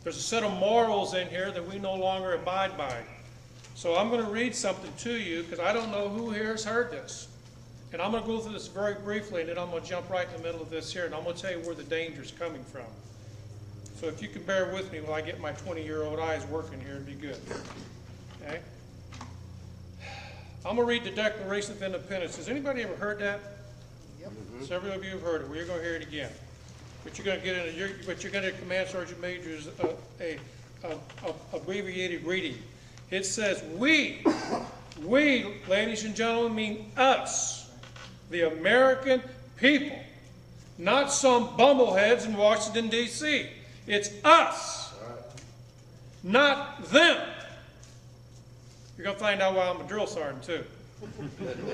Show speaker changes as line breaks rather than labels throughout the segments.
There's a set of morals in here that we no longer abide by. So I'm going to read something to you because I don't know who here has heard this. And I'm going to go through this very briefly, and then I'm going to jump right in the middle of this here, and I'm going to tell you where the danger is coming from. So if you can bear with me while I get my 20-year-old eyes working here, it'd be good. Okay? I'm going to read the Declaration of Independence. Has anybody ever heard that? Yep. Several of you have heard it. Well, you're going to hear it again. But you're going to get in. But you're going to Command Sergeant Major's abbreviated reading. It says, "We, ladies and gentlemen, mean us, the American people, not some bumbleheads in Washington D.C. It's us, not them." You're going to find out why I'm a drill sergeant too.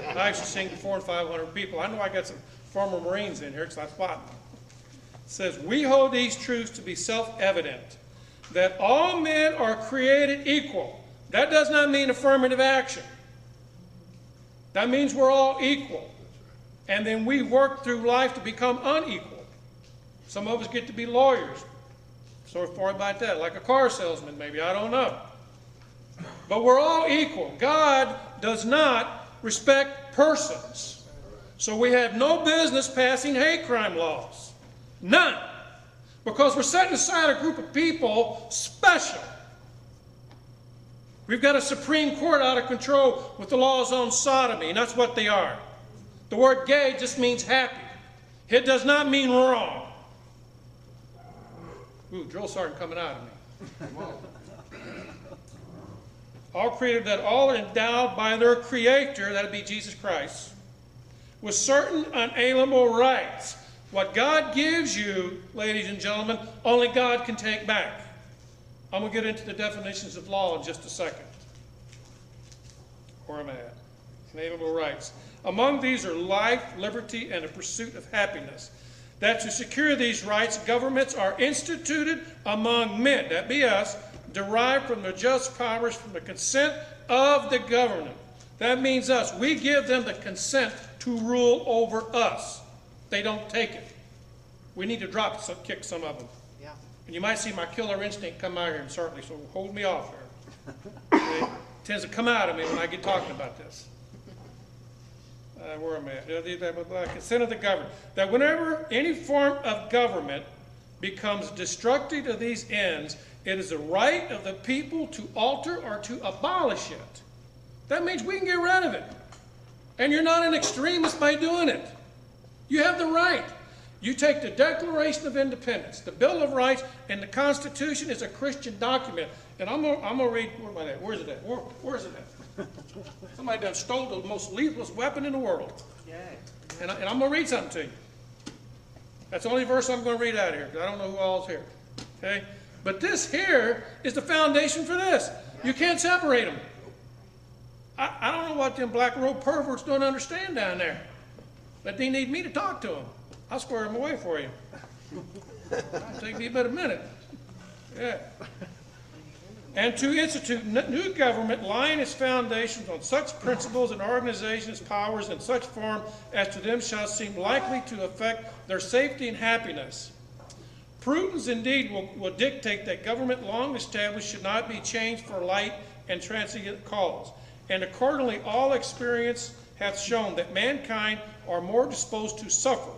I actually sing to 400 and 500 people. I know I got some former Marines in here because I spot them. It says, "We hold these truths to be self-evident, that all men are created equal." That does not mean affirmative action. That means we're all equal. And then we work through life to become unequal. Some of us get to be lawyers. So far about that, like a car salesman maybe, I don't know. But we're all equal. God does not respect persons. So we have no business passing hate crime laws. None. Because we're setting aside a group of people special. We've got a Supreme Court out of control with the laws on sodomy, and that's what they are. The word gay just means happy. It does not mean wrong. Ooh, drill sergeant coming out of me. All created, that all are endowed by their Creator, that would be Jesus Christ, with certain unalienable rights. What God gives you, ladies and gentlemen, only God can take back. I'm going to get into the definitions of law in just a second. Where am I at? Inalienable rights. Among these are life, liberty, and the pursuit of happiness. That to secure these rights, governments are instituted among men, that be us, derived from their just powers from the consent of the government. That means us. We give them the consent to rule over us. They don't take it. We need to kick some of them. Yeah. And you might see my killer instinct come out here certainly, so hold me off here. Okay? It tends to come out of me when I get talking about this. Where am I at? Consent of the government. That whenever any form of government becomes destructive of these ends, it is the right of the people to alter or to abolish it. That means we can get rid of it. And you're not an extremist by doing it. You have the right. You take the Declaration of Independence, the Bill of Rights, and the Constitution is a Christian document. And I'm gonna read, where am I at? Where's it at? Where's it at? Somebody done stole the most lethal weapon in the world. And I'm going to read something to you. That's the only verse I'm going to read out of here, because I don't know who all's here. Okay? But this here is the foundation for this. You can't separate them. I don't know what them black robe perverts don't understand down there. But they need me to talk to them. I'll square them away for you. It'll take me about a minute. Yeah. And to institute new government lying its foundations on such principles and organizations, powers, in such form as to them shall seem likely to affect their safety and happiness. Prudence indeed will dictate that government long established should not be changed for light and transient cause. And accordingly all experience hath shown that mankind are more disposed to suffer,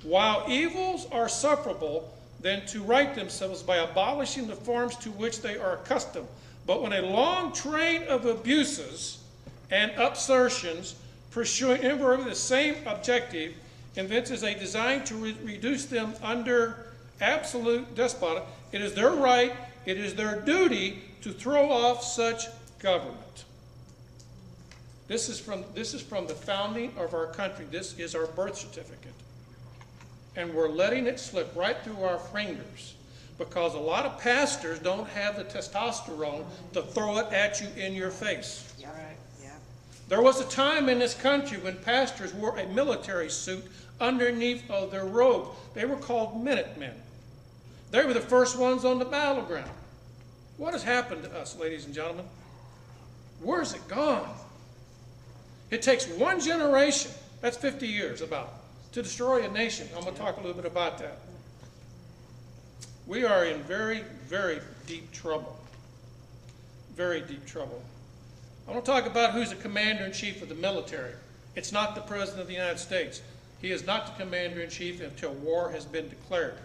while evils are sufferable, than to right themselves by abolishing the forms to which they are accustomed. But when a long train of abuses and upsurtions, pursuing invariably the same objective, evinces a design to reduce them under absolute despotism, it is their right, it is their duty to throw off such government. This is from the founding of our country. This is our birth certificate. And we're letting it slip right through our fingers because a lot of pastors don't have the testosterone to throw it at you in your face. Yeah, right. Yeah. There was a time in this country when pastors wore a military suit underneath of their robe. They were called Minutemen. They were the first ones on the battleground. What has happened to us, ladies and gentlemen? Where's it gone? It takes one generation, that's 50 years about, to destroy a nation. I'm going to talk a little bit about that. we are in very, very deep trouble. Very deep trouble. I want to talk about who's the commander-in-chief of the military. It's not the President of the United States. He is not the commander-in-chief until war has been declared.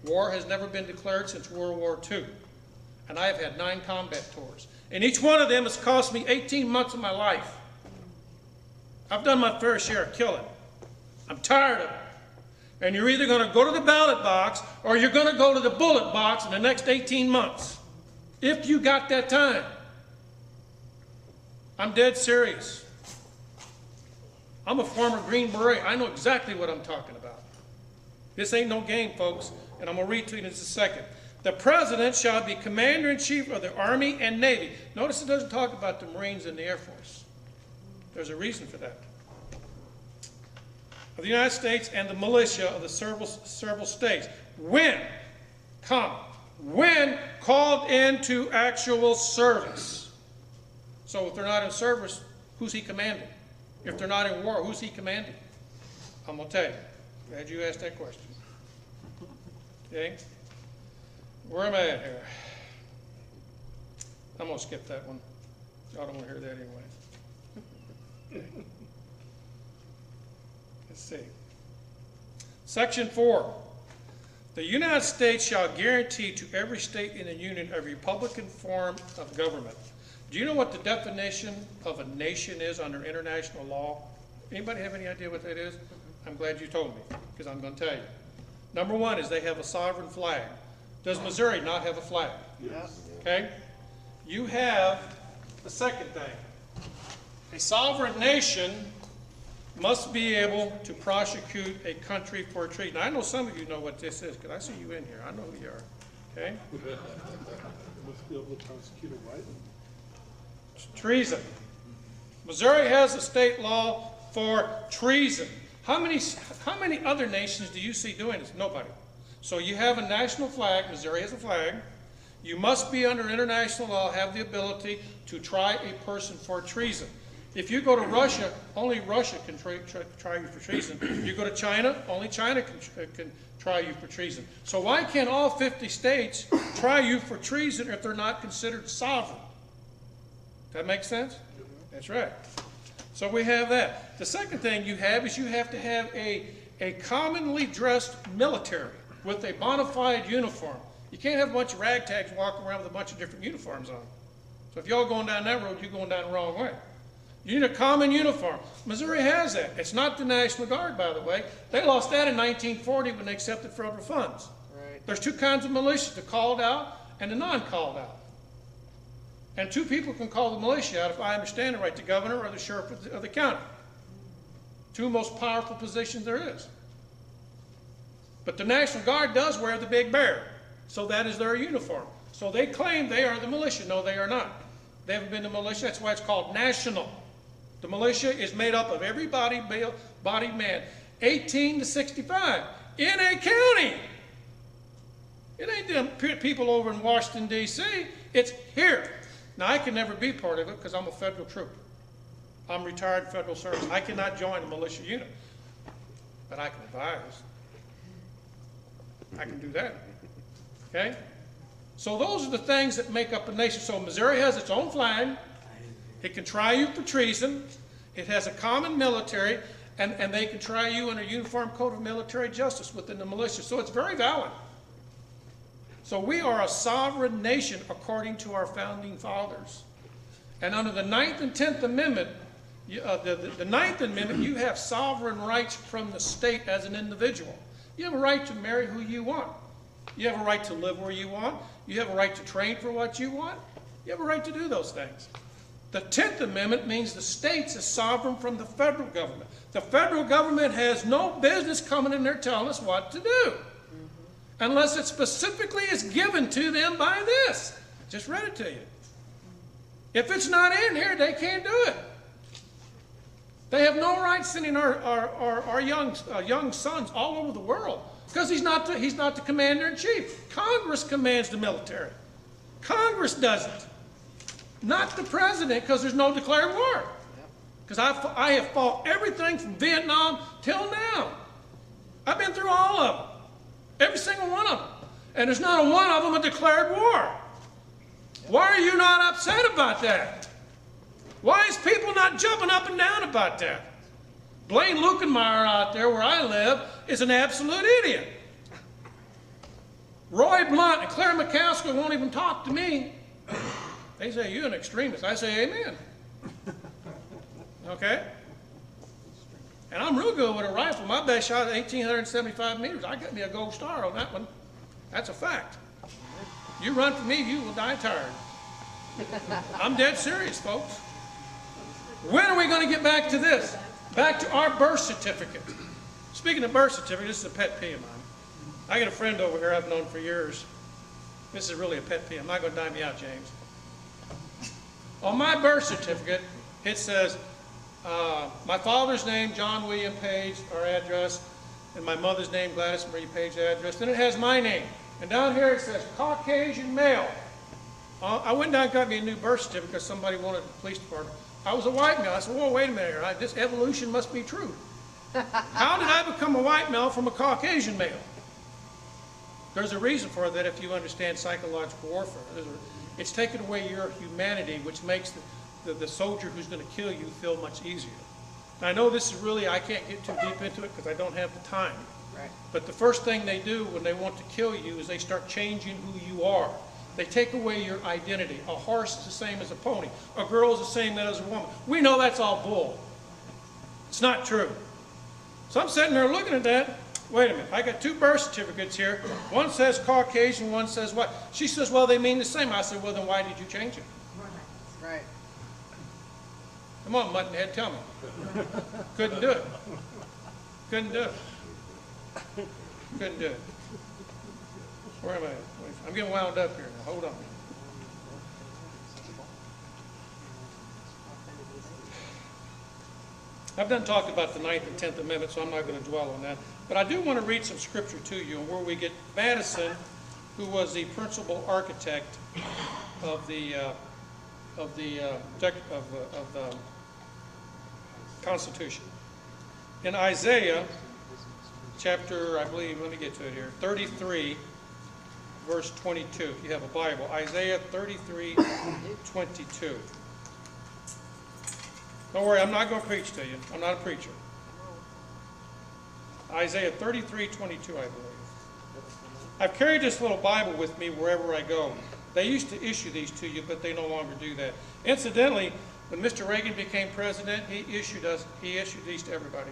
War has never been declared since World War II. And I have had 9 combat tours. And each one of them has cost me 18 months of my life. I've done my fair share of killing. I'm tired of it. And you're either going to go to the ballot box or you're going to go to the bullet box in the next 18 months. If you got that time. I'm dead serious. I'm a former Green Beret. I know exactly what I'm talking about. This ain't no game, folks. And I'm going to read to you in just a second. The President shall be Commander-in-Chief of the Army and Navy. Notice it doesn't talk about the Marines and the Air Force. There's a reason for that. Of the United States and the militia of the several states. When called into actual service. So if they're not in service, who's he commanding? If they're not in war, who's he commanding? I'm going to tell you. Glad you asked that question. Okay? Where am I at here? I'm going to skip that one. Y'all don't want to hear that anyway. Okay. Let's see. Section 4. The United States shall guarantee to every state in the Union a Republican form of government. Do you know what the definition of a nation is under international law? Anybody have any idea what that is? I'm glad you told me, because I'm going to tell you. Number 1 is they have a sovereign flag. Does Missouri not have a flag?
Yes.
Okay? You have the second thing. A sovereign nation must be able to prosecute a country for treason. I know some of you know what this is, because I see you in here. I know who you are. Okay?
Must be able to prosecute a right.
Treason. Missouri has a state law for treason. How many other nations do you see doing this? Nobody. So you have a national flag. Missouri has a flag. You must be under international law, have the ability to try a person for treason. If you go to Russia, only Russia can try you for treason. You go to China, only China can try you for treason. So why can't all 50 states try you for treason if they're not considered sovereign? That makes sense? That's right. So we have that. The second thing you have is you have to have a commonly dressed military with a bona fide uniform. You can't have a bunch of ragtags walking around with a bunch of different uniforms on. So if y'all going down that road, you're going down the wrong way. You need a common uniform. Missouri has that. It's not the National Guard, by the way. They lost that in 1940 when they accepted federal funds.
Right.
There's 2 kinds of militia, the called out and the non-called out. And 2 people can call the militia out, if I understand it right, the governor or the sheriff of the county. 2 most powerful positions there is. But the National Guard does wear the big bear. So that is their uniform. So they claim they are the militia. No, they are not. They haven't been the militia. That's why it's called national. The militia is made up of every bodied man, 18 to 65, in a county. It ain't them people over in Washington, D.C. It's here. Now, I can never be part of it because I'm a federal trooper. I'm retired federal service. I cannot join a militia unit, but I can advise. I can do that. Okay? So those are the things that make up a nation. So Missouri has its own flag. It can try you for treason. It has a common military, and they can try you in a uniform code of military justice within the militia. So it's very valid. So we are a sovereign nation according to our founding fathers. And under the 9th and 10th Amendment, the 9th Amendment, you have sovereign rights from the state as an individual. You have a right to marry who you want. You have a right to live where you want. You have a right to train for what you want. You have a right to do those things. The 10th Amendment means the states are sovereign from the federal government. The federal government has no business coming in there telling us what to do. Unless it specifically is given to them by this. Just read it to you. If it's not in here, they can't do it. They have no right sending our young sons all over the world because he's not the commander-in-chief. Congress commands the military. Congress doesn't. Not the president, because there's no declared war. Because I have fought everything from Vietnam till now. I've been through all of them. Every single one of them. And there's not a one of them that declared war. Why are you not upset about that? Why is people not jumping up and down about that? Blaine Lukenmeyer out there where I live is an absolute idiot. Roy Blunt and Claire McCaskill won't even talk to me. They say, you're an extremist. I say, amen. Okay? And I'm real good with a rifle. My best shot is 1,875 meters. I got me a gold star on that one. That's a fact. You run from me, you will die tired. I'm dead serious, folks. When are we going to get back to this? Back to our birth certificate. Speaking of birth certificate, this is a pet peeve of mine. I got a friend over here I've known for years. This is really a pet peeve. I'm not going to dime you out, James. On my birth certificate, it says my father's name, John William Page, our address, and my mother's name, Gladys Marie Page, address. Then it has my name. And down here it says Caucasian male. I went down and got me a new birth certificate because somebody wanted the police department. I was a white male. I said, well, wait a minute here. This evolution must be true. How did I become a white male from a Caucasian male? There's a reason for that if you understand psychological warfare. It's taken away your humanity, which makes the soldier who's going to kill you feel much easier. And I know this is really, I can't get too deep into it because I don't have the time. Right. But the first thing they do when they want to kill you is they start changing who you are. They take away your identity. A horse is the same as a pony. A girl is the same as a woman. We know that's all bull. It's not true. So I'm sitting there looking at that. Wait a minute. I got two birth certificates here. One says Caucasian, one says what? She says, well, they mean the same. I said, well, then why did you change it?
Right.
Come on, Muttonhead, tell me. Couldn't do it. Couldn't do it. Couldn't do it. Where am I? I'm getting wound up here now. Hold on. I've done talked about the 9th and 10th Amendment, so I'm not going to dwell on that. But I do want to read some scripture to you, and where we get Madison, who was the principal architect of the Constitution. In Isaiah chapter, I believe, let me get to it here, 33, verse 22. If you have a Bible, Isaiah 33, 22. Don't worry, I'm not going to preach to you. I'm not a preacher. Isaiah 33, 22, I believe. I've carried this little Bible with me wherever I go. They used to issue these to you, but they no longer do that. Incidentally, when Mr. Reagan became president, he issued these to everybody.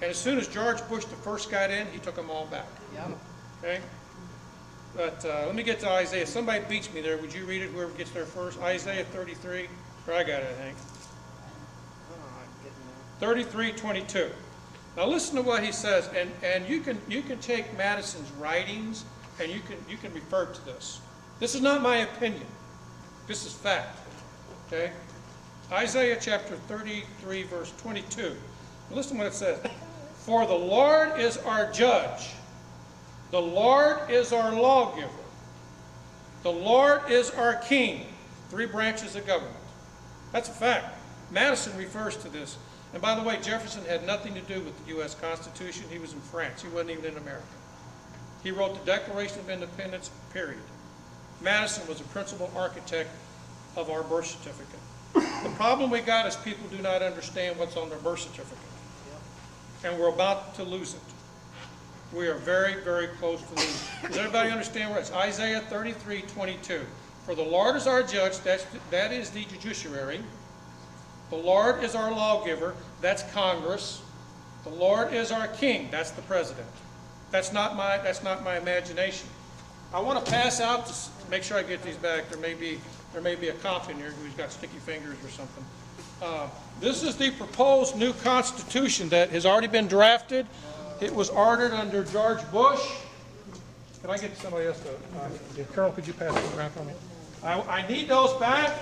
And as soon as George Bush the first got in, he took them all back. Yep. Okay? But let me get to Isaiah. Somebody beats me there. Would you read it, whoever gets there first? Isaiah 33. Or I got it, I think. 33, 22. Now listen to what he says, and you can take Madison's writings and you can refer to this. This is not my opinion. This is fact. Okay? Isaiah chapter 33, verse 22. Listen to what it says. For the Lord is our judge. The Lord is our lawgiver. The Lord is our king. 3 branches of government. That's a fact. Madison refers to this. And by the way, Jefferson had nothing to do with the U.S. Constitution. He was in France. He wasn't even in America. He wrote the Declaration of Independence, period. Madison was the principal architect of our birth certificate. The problem we got is people do not understand what's on their birth certificate. And we're about to lose it. We are very, very close to losing it. Does everybody understand where it's? Isaiah 33, 22. For the Lord is our judge, that is the judiciary. The Lord is our lawgiver, that's Congress. The Lord is our king, that's the president. That's not my imagination. I want to pass out to make sure I get these back. There may be a cop in here who's got sticky fingers or something. This is the proposed new Constitution that has already been drafted. It was ordered under George Bush. Can I get somebody else to? Colonel, could you pass those around for me? I need those back.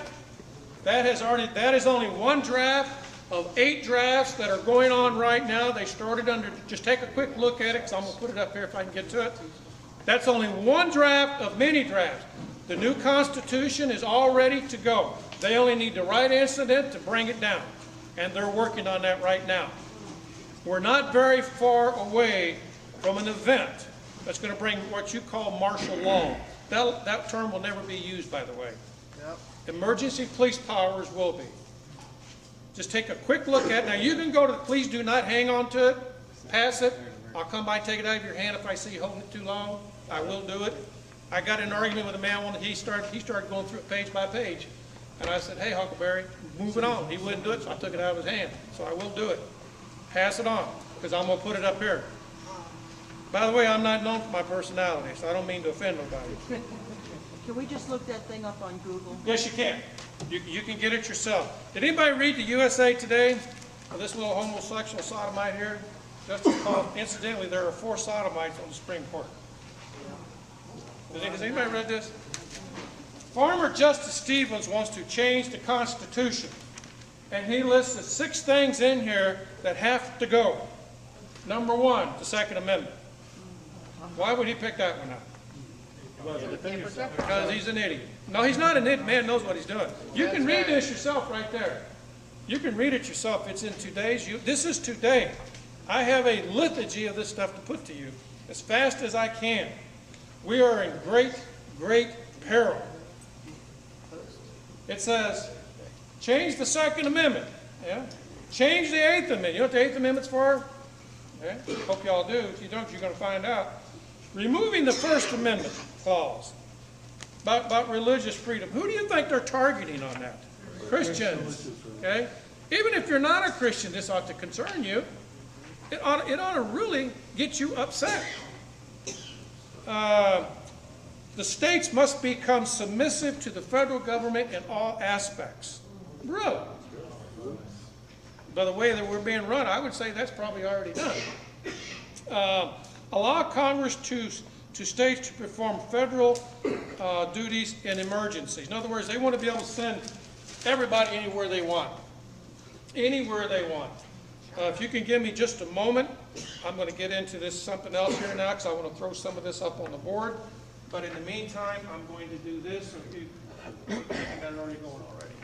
That is only one draft of 8 drafts that are going on right now. They started under, just take a quick look at it, because I'm going to put it up here if I can get to it. That's only one draft of many drafts. The new Constitution is all ready to go. They only need the right incident to bring it down. And they're working on that right now. We're not very far away from an event that's going to bring what you call martial law. That term will never be used, by the way.
Yep.
Emergency police powers will be. Just take a quick look at it. Now, you can go to, please do not hang on to it, pass it. I'll come by and take it out of your hand if I see you holding it too long. I will do it. I got in an argument with a man when he started going through it page by page. And I said, hey, Huckleberry, move it on. He wouldn't do it, so I took it out of his hand. So I will do it. Pass it on, because I'm going to put it up here. By the way, I'm not known for my personality, so I don't mean to offend nobody.
Can we just look that thing up on Google?
Yes, you can. You can get it yourself. Did anybody read the USA Today? This little homosexual sodomite here? Justice called, incidentally, there are 4 sodomites on the Supreme Court. Has anybody read this? Former Justice Stevens wants to change the Constitution, and he lists 6 things in here that have to go. Number 1, the Second Amendment. Why would he pick that one up? Because he's an idiot. No, he's not an idiot. Man knows what he's doing. You can read this yourself right there. You can read it yourself. It's in today's. This is today. I have a litany of this stuff to put to you as fast as I can. We are in great, great peril. It says, change the Second Amendment. Yeah? Change the 8th Amendment. You know what the 8th Amendment's for? Okay? Hope you all do. If you don't, you're going to find out. Removing the First Amendment clause about religious freedom. Who do you think they're targeting on that? Christians. Okay? Even if you're not a Christian, this ought to concern you. It ought to really get you upset. The states must become submissive to the federal government in all aspects. Really? By the way that we're being run, I would say that's probably already done. Allow Congress to states to perform federal duties in emergencies. In other words, they want to be able to send everybody anywhere they want. Anywhere they want. If you can give me just a moment, I'm going to get into this something else here now because I want to throw some of this up on the board. But in the meantime, I'm going to do this. I got it already going already.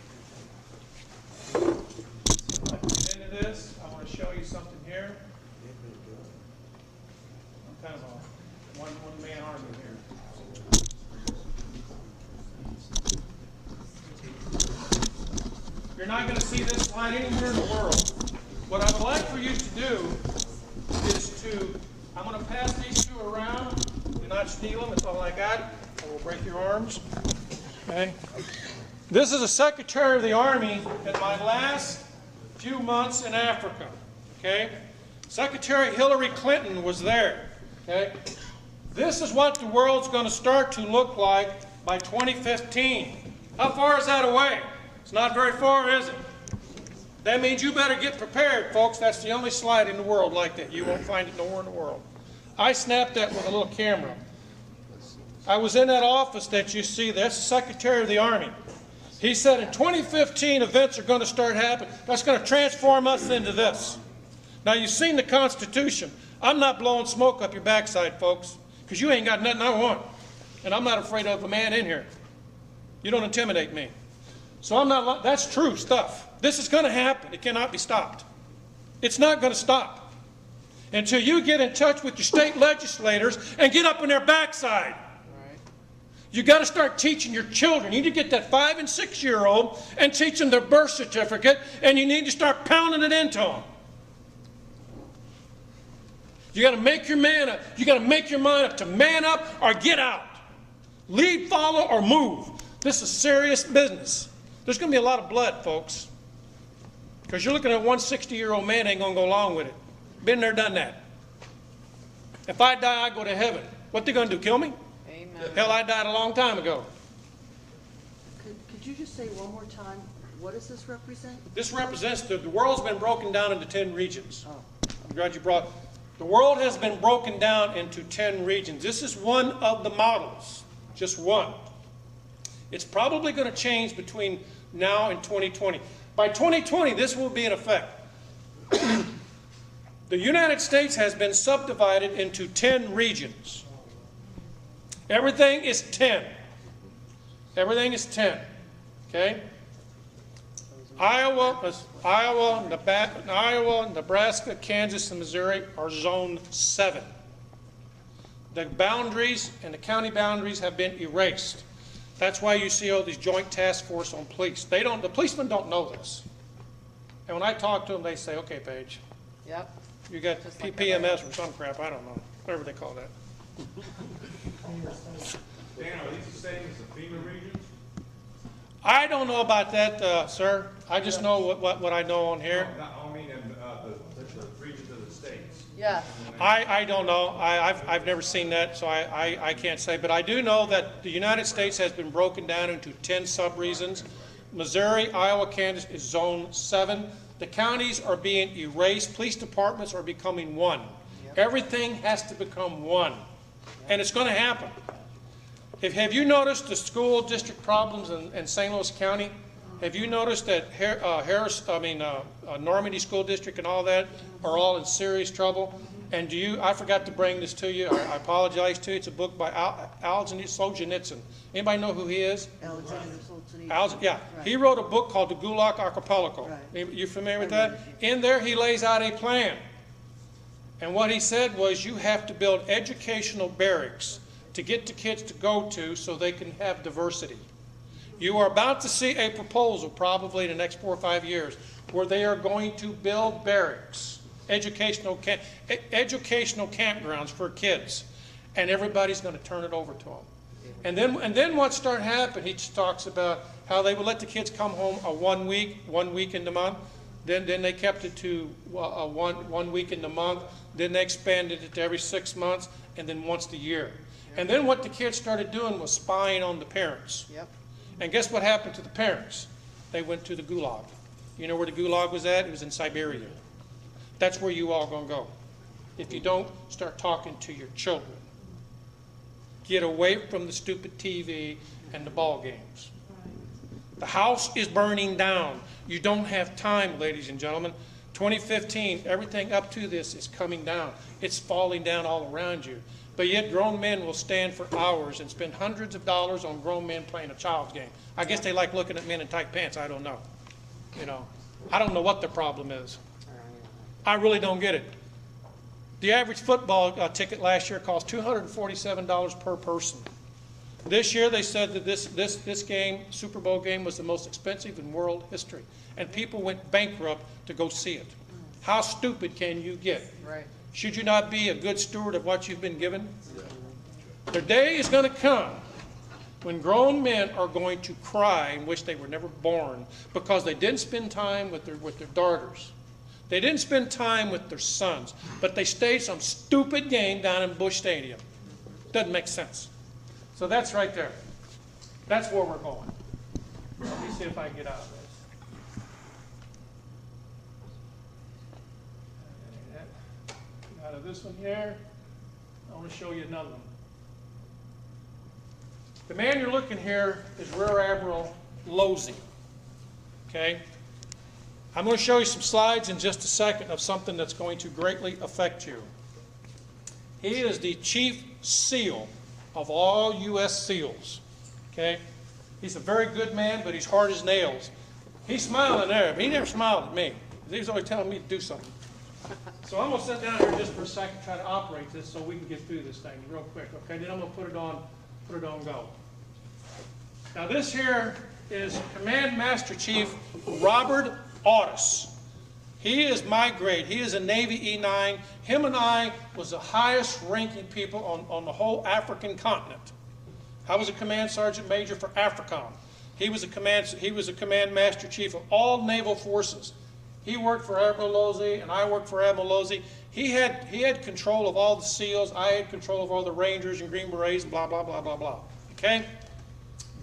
Get into this. I want to show you something here. I'm kind of a one-man army here. You're not going to see this slide anywhere in the world. What I would like for you to do is to, I'm going to pass these 2 around. Do not steal them. That's all I got. I will break your arms. Okay. This is a Secretary of the Army in my last few months in Africa. Okay. Secretary Hillary Clinton was there. Okay. This is what the world's going to start to look like by 2015. How far is that away? It's not very far, is it? That means you better get prepared, folks. That's the only slide in the world like that. You won't find it nowhere in the world. I snapped that with a little camera. I was in that office that you see. That's the Secretary of the Army. He said in 2015 events are going to start happening. That's going to transform us into this. Now you've seen the Constitution. I'm not blowing smoke up your backside, folks, because you ain't got nothing I want. And I'm not afraid of a man in here. You don't intimidate me. So I'm not, that's true stuff. This is going to happen. It cannot be stopped. It's not going to stop until you get in touch with your state legislators and get up on their backside.
Right.
You got to start teaching your children. You need to get that 5- and 6-year-old and teach them their birth certificate, and you need to start pounding it into them. You got to make your man up. You got to make your mind up to man up or get out. Lead, follow, or move. This is serious business. There's going to be a lot of blood, folks. Because you're looking at one 60-year-old man ain't going to go along with it. Been there, done that. If I die, I go to heaven. What they going to do, kill me?
Amen.
Hell, I died a long time ago.
Could you just say one more time, what does this represent?
This represents the world's been broken down into 10 regions.
Oh.
I'm glad you brought. The world has been broken down into 10 regions. This is one of the models, just one. It's probably going to change between now and 2020. By 2020, this will be in effect. The United States has been subdivided into 10 regions. Everything is 10. Everything is 10. Okay? Iowa, Nebraska, Kansas, and Missouri are Zone 7. The boundaries and the county boundaries have been erased. That's why you see all these joint task force on police. The policemen don't know this. And when I talk to them, they say, okay, Paige,
Yep.
you got
Just like
PMS or some crap, I don't know, whatever they call that.
Dan, are these the same as the FEMA regions?
I don't know about that, sir. I just know what I know on here.
No, I mean in the regions of the states.
Yeah.
I don't know. I've never seen that, so I can't say. But I do know that the United States has been broken down into 10 sub-regions. Missouri, Iowa, Kansas is Zone 7. The counties are being erased. Police departments are becoming one. Everything has to become one. And it's going to happen. Have you noticed the school district problems in St. Louis County? Have you noticed that Normandy School District and all that are all in serious trouble? And I forgot to bring this to you. I apologize to you. It's a book by Alexander Solzhenitsyn. Anybody know who he is?
Alexander Solzhenitsyn.
Yeah.
Right.
He wrote a book called The Gulag Archipelago.
Right.
You familiar with that? In there, he lays out a plan. And what he said was, you have to build educational barracks to get the kids to go to so they can have diversity. You are about to see a proposal, probably in the next 4 or 5 years, where they are going to build barracks, educational campgrounds for kids, and everybody's going to turn it over to them. And then what started happening, he talks about how they would let the kids come home 1 week in the month. Then they kept it to 1 week in the month. Then they expanded it to every 6 months, and then once a year. And then what the kids started doing was spying on the parents.
Yep.
And guess what happened to the parents? They went to the Gulag. You know where the Gulag was at? It was in Siberia. That's where you all gonna go if you don't start talking to your children. Get away from the stupid TV and the ball games. The house is burning down. You don't have time, ladies and gentlemen. 2015, everything up to this is coming down. It's falling down all around you. But yet grown men will stand for hours and spend hundreds of dollars on grown men playing a child's game. I guess they like looking at men in tight pants. I don't know. You know, I don't know what the problem is. I really don't get it. The average football ticket last year cost $247 per person. This year they said that this game, Super Bowl game, was the most expensive in world history. And people went bankrupt to go see it. How stupid can you get?
Right.
Should you not be a good steward of what you've been given? The day is going to come when grown men are going to cry and wish they were never born because they didn't spend time with their daughters. They didn't spend time with their sons, but they stayed some stupid game down in Busch Stadium. Doesn't make sense. So that's right there. That's where we're going. Let me see if I can get out of this. Out of this one here, I want to show you another one. The man you're looking here is Rear Admiral Losey. Okay? I'm going to show you some slides in just a second of something that's going to greatly affect you. He is the Chief SEAL of all U.S. SEALs. Okay? He's a very good man, but he's hard as nails. He's smiling there, but he never smiled at me. He's always telling me to do something. So I'm going to sit down here just for a second, try to operate this so we can get through this thing real quick. Okay? Then I'm going to put it on go. Now this here is Command Master Chief Robert Audis. He is my grade. He is a Navy E9. Him and I was the highest ranking people on the whole African continent. I was a Command Sergeant Major for AFRICOM. He was a Command Master Chief of all naval forces. He worked for Admiral Losey, and I worked for Admiral Losey. He had control of all the SEALs. I had control of all the Rangers and Green Berets, and blah, blah, blah, blah, blah. Okay?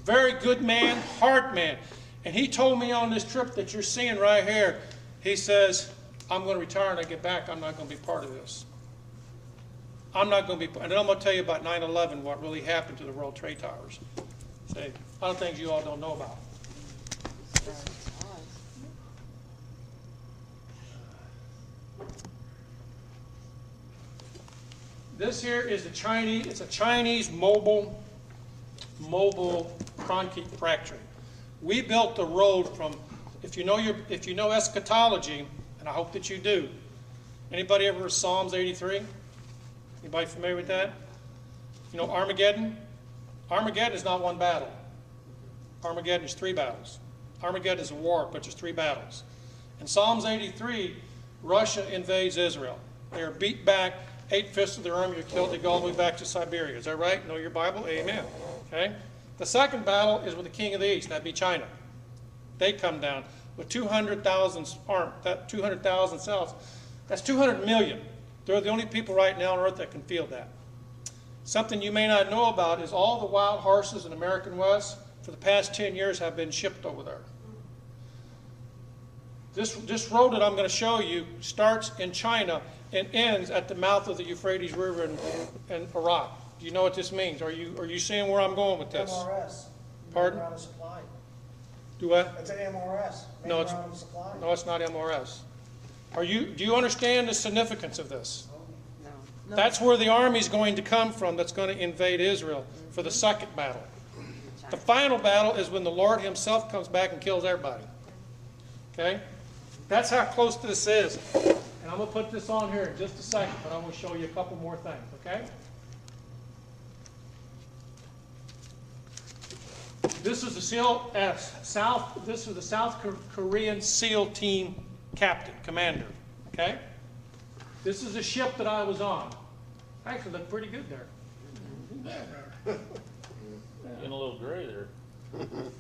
Very good man, hard man. And he told me on this trip that you're seeing right here, he says, I'm going to retire and I get back. I'm not going to be part of this. I'm not going to be, and then I'm going to tell you about 9/11, what really happened to the World Trade Towers. Say, a lot of things you all don't know about. This here is the Chinese, it's a Chinese mobile concrete fracturing. We built the road from, if you know eschatology, and I hope that you do. Anybody ever read Psalms 83? Anybody familiar with that? You know Armageddon? Armageddon is not one battle. Armageddon is 3 battles. Armageddon is a war, but there's 3 battles. In Psalms 83, Russia invades Israel. They are beat back. 8/5 of their army are killed. They go all the way back to Siberia. Is that right? Know your Bible? Amen. Okay. The second battle is with the king of the east. That'd be China. They come down with 200,000 armed. That 200,000 cells. That's 200 million. They're the only people right now on earth that can field that. Something you may not know about is all the wild horses in American West for the past 10 years have been shipped over there. This road that I'm going to show you starts in China and ends at the mouth of the Euphrates River in Iraq. Do you know what this means? Are you seeing where I'm going with this?
MRS.
Pardon?
Main route of supply.
Do what?
It's an MRS. Main
No, it's,
route of supply.
no, it's not MRS. Do you understand the significance of this?
No.
That's where the army's going to come from that's going to invade Israel for the second battle. The final battle is when the Lord himself comes back and kills everybody. Okay? That's how close this is. And I'm going to put this on here in just a second, but I'm going to show you a couple more things, okay? This is the South Korean SEAL team captain, commander, okay? This is a ship that I was on. Actually looked pretty good there.
Getting a little gray there.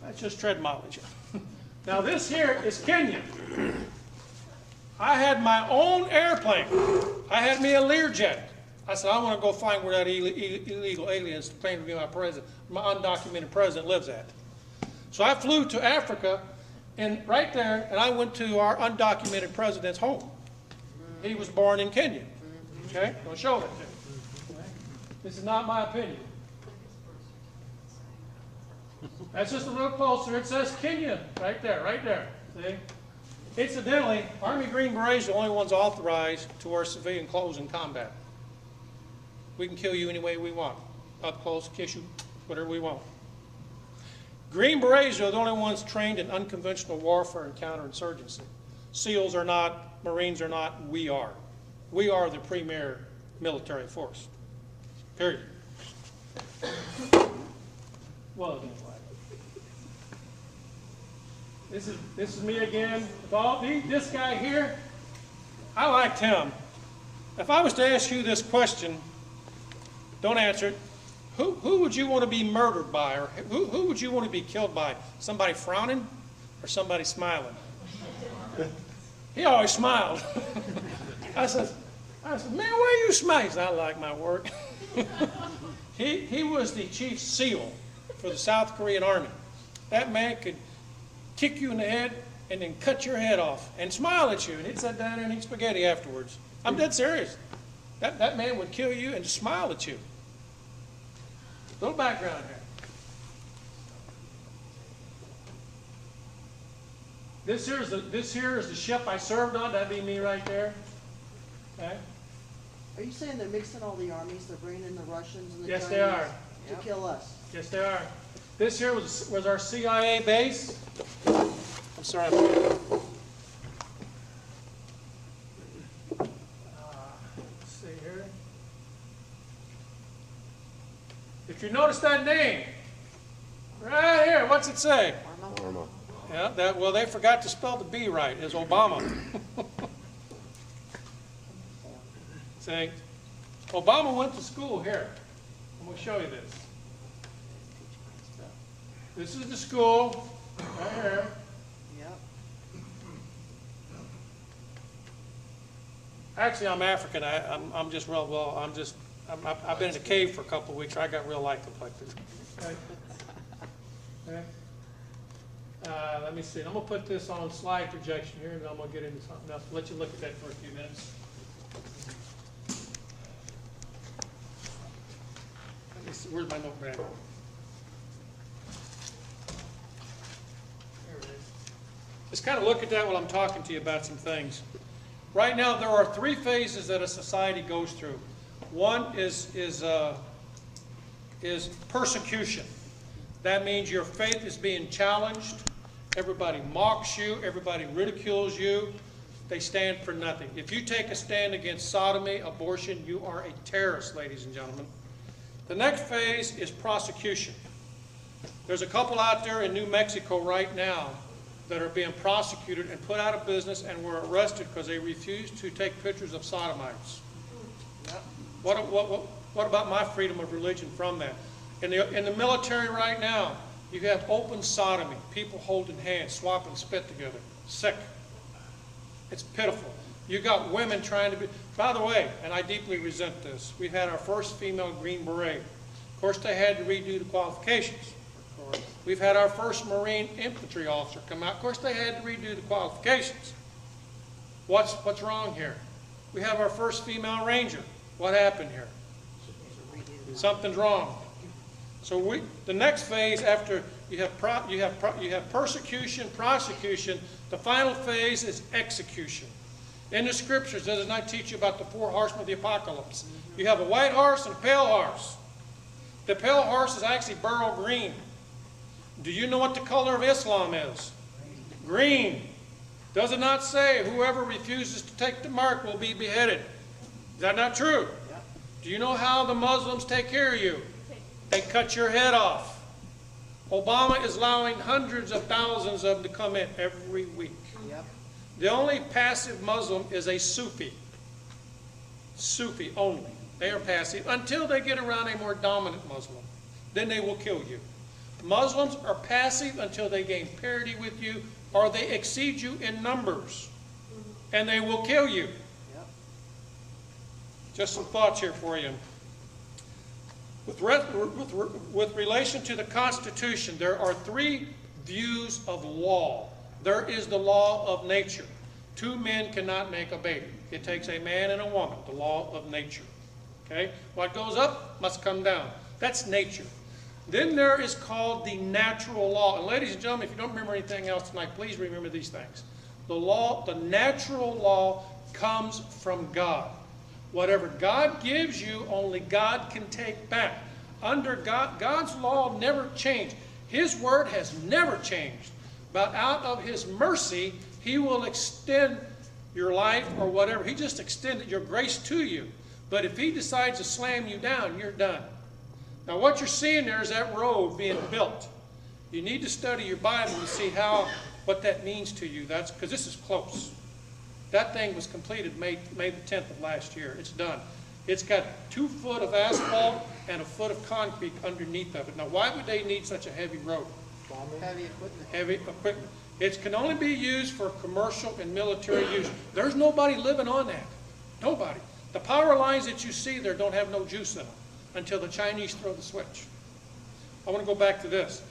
That's just tread mileage. Now this here is Kenya. I had my own airplane. I had me a Learjet. I said, I want to go find where that illegal aliens claim to be my undocumented president lives at. So I flew to Africa, and right there, and I went to our undocumented president's home. He was born in Kenya. Okay, I'll show that to you. This is not my opinion. That's just a little closer. It says Kenya right there, right there. See? Incidentally, Army Green Berets are the only ones authorized to wear civilian clothes in combat. We can kill you any way we want. Up close, kiss you, whatever we want. Green Berets are the only ones trained in unconventional warfare and counterinsurgency. SEALs are not, Marines are not, we are. We are the premier military force. Period. Well, anyway. This is me again. This guy here, I liked him. If I was to ask you this question, don't answer it. Who would you want to be murdered by, or who would you want to be killed by? Somebody frowning or somebody smiling? He always smiled. I said, man, why are you smiling? He said, I like my work. He was the chief SEAL for the South Korean Army. That man could kick you in the head and then cut your head off and smile at you, and he'd sit down there and eat spaghetti afterwards. I'm dead serious. That man would kill you and just smile at you. Little background here. This here is the ship I served on. That'd be me right there. Okay.
Are you saying they're mixing all the armies? They're bringing in the Russians and the
Yes,
Chinese
they are.
to kill us?
Yes, they are. This here was our CIA base. I'm sorry. Let's see here. If you notice that name, right here, what's it say?
Arma.
Yeah, well, they forgot to spell the B right. It's Obama. See, Obama went to school here. I'm going to show you this. This is the school, right here.
Yep.
Actually, I'm African. I'm just real well. I've been in a cave for a couple of weeks. I got real light complected. Okay. Okay. Let me see. I'm gonna put this on slide projection here, and I'm gonna get into something else. Let you look at that for a few minutes. Let me see. Where's my notepad? Just kind of look at that while I'm talking to you about some things. Right now, there are 3 phases that a society goes through. One is persecution. That means your faith is being challenged. Everybody mocks you. Everybody ridicules you. They stand for nothing. If you take a stand against sodomy, abortion, you are a terrorist, ladies and gentlemen. The next phase is prosecution. There's a couple out there in New Mexico right now that are being prosecuted and put out of business and were arrested because they refused to take pictures of sodomites. What about my freedom of religion from that? In the military right now, you have open sodomy, people holding hands, swapping spit together. Sick. It's pitiful. You got women trying to be, by the way, and I deeply resent this, we've had our first female Green Beret. Of course, they had to redo the qualifications. We've had our first Marine infantry officer come out. Of course, they had to redo the qualifications. What's wrong here? We have our first female Ranger. What happened here? Something's wrong. So the next phase after you have persecution, prosecution, the final phase is execution. In the scriptures, does it not teach you about the 4 horsemen of the apocalypse? You have a white horse and a pale horse. The pale horse is actually beryl green. Do you know what the color of Islam is? Green. Does it not say whoever refuses to take the mark will be beheaded? Is that not true? Do you know how the Muslims take care of you? They cut your head off. Obama is allowing hundreds of thousands of them to come in every week. Yep. The only passive Muslim is a Sufi. Sufi only. They are passive until they get around a more dominant Muslim. Then they will kill you. Muslims are passive until they gain parity with you or they exceed you in numbers. And they will kill you. Yep. Just some thoughts here for you. With relation to the Constitution, there are 3 views of law. There is the law of nature. 2 men cannot make a baby. It takes a man and a woman, the law of nature. Okay? What goes up must come down. That's nature. Then there is called the natural law. And ladies and gentlemen, if you don't remember anything else tonight, please remember these things. The natural law comes from God. Whatever God gives you, only God can take back. Under God's law never changed. His word has never changed. But out of His mercy, He will extend your life or whatever. He just extended your grace to you. But if He decides to slam you down, you're done. Now what you're seeing there is that road being built. You need to study your Bible to see what that means to you. That's because this is close. That thing was completed May the 10th of last year. It's done. It's got 2 foot of asphalt and 1 foot of concrete underneath of it. Now, why would they need such a heavy road?
Heavy equipment.
Heavy equipment. It can only be used for commercial and military use. There's nobody living on that. Nobody. The power lines that you see there don't have no juice in them until the Chinese throw the switch. I want to go back to this.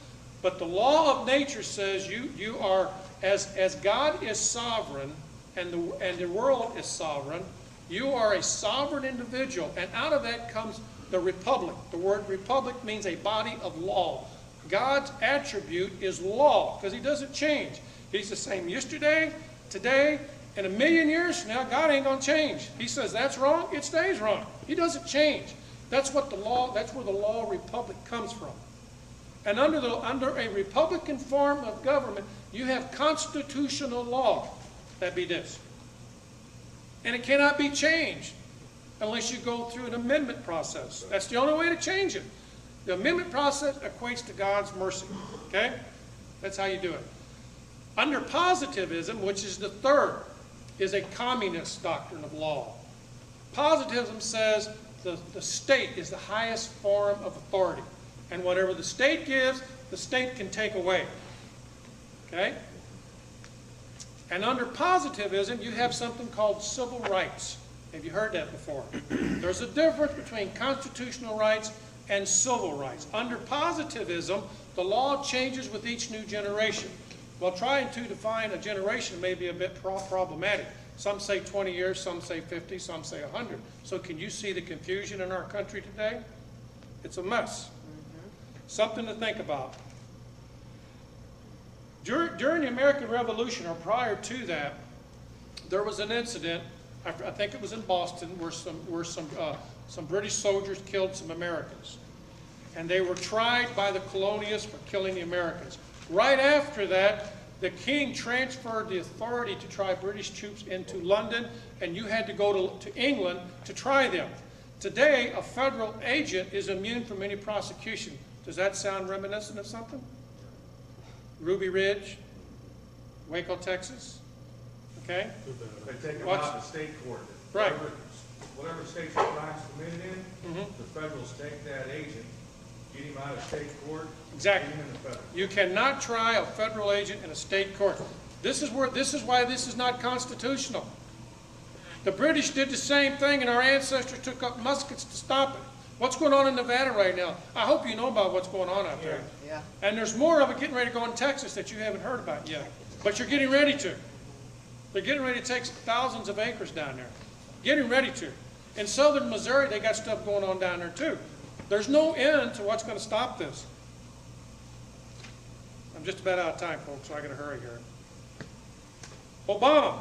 But the law of nature says you are, as God is sovereign, and the world is sovereign, you are a sovereign individual, and out of that comes the republic. The word republic means a body of law. God's attribute is law, because He doesn't change. He's the same yesterday, today, and 1,000,000 years from now. God ain't going to change. He says that's wrong, it stays wrong. He doesn't change. That's where the law republic comes from. And under a republican form of government, you have constitutional law. That'd be this. And it cannot be changed unless you go through an amendment process. That's the only way to change it. The amendment process equates to God's mercy. Okay? That's how you do it. Under positivism, which is the third, is a communist doctrine of law. Positivism says the state is the highest form of authority. And whatever the state gives, the state can take away. Okay? And under positivism, you have something called civil rights. Have you heard that before? There's a difference between constitutional rights and civil rights. Under positivism, the law changes with each new generation. Well, trying to define a generation may be a bit problematic. Some say 20 years, some say 50, some say 100. So can you see the confusion in our country today? It's a mess. Something to think about. During the American Revolution, or prior to that, there was an incident, I think it was in Boston, where some British soldiers killed some Americans. And they were tried by the colonialists for killing the Americans. Right after that, the king transferred the authority to try British troops into London, and you had to go to England to try them. Today, a federal agent is immune from any prosecution. Does that sound reminiscent of something? Ruby Ridge, Waco, Texas, okay?
They take them
Watch.
out to state court.
Right.
Whatever state your crime's committed in, the federals take that agent, get him out of state court.
Exactly.
Get him in the federal.
You cannot try a federal agent in a state court. This is why this is not constitutional. The British did the same thing, and our ancestors took up muskets to stop it. What's going on in Nevada right now? I hope you know about what's going on out there.
Yeah.
And there's more of it getting ready to go in Texas that you haven't heard about yet. But you're getting ready to. They're getting ready to take thousands of acres down there. Getting ready to. In southern Missouri, they got stuff going on down there too. There's no end to what's going to stop this. I'm just about out of time, folks, so I got to hurry here. Obama,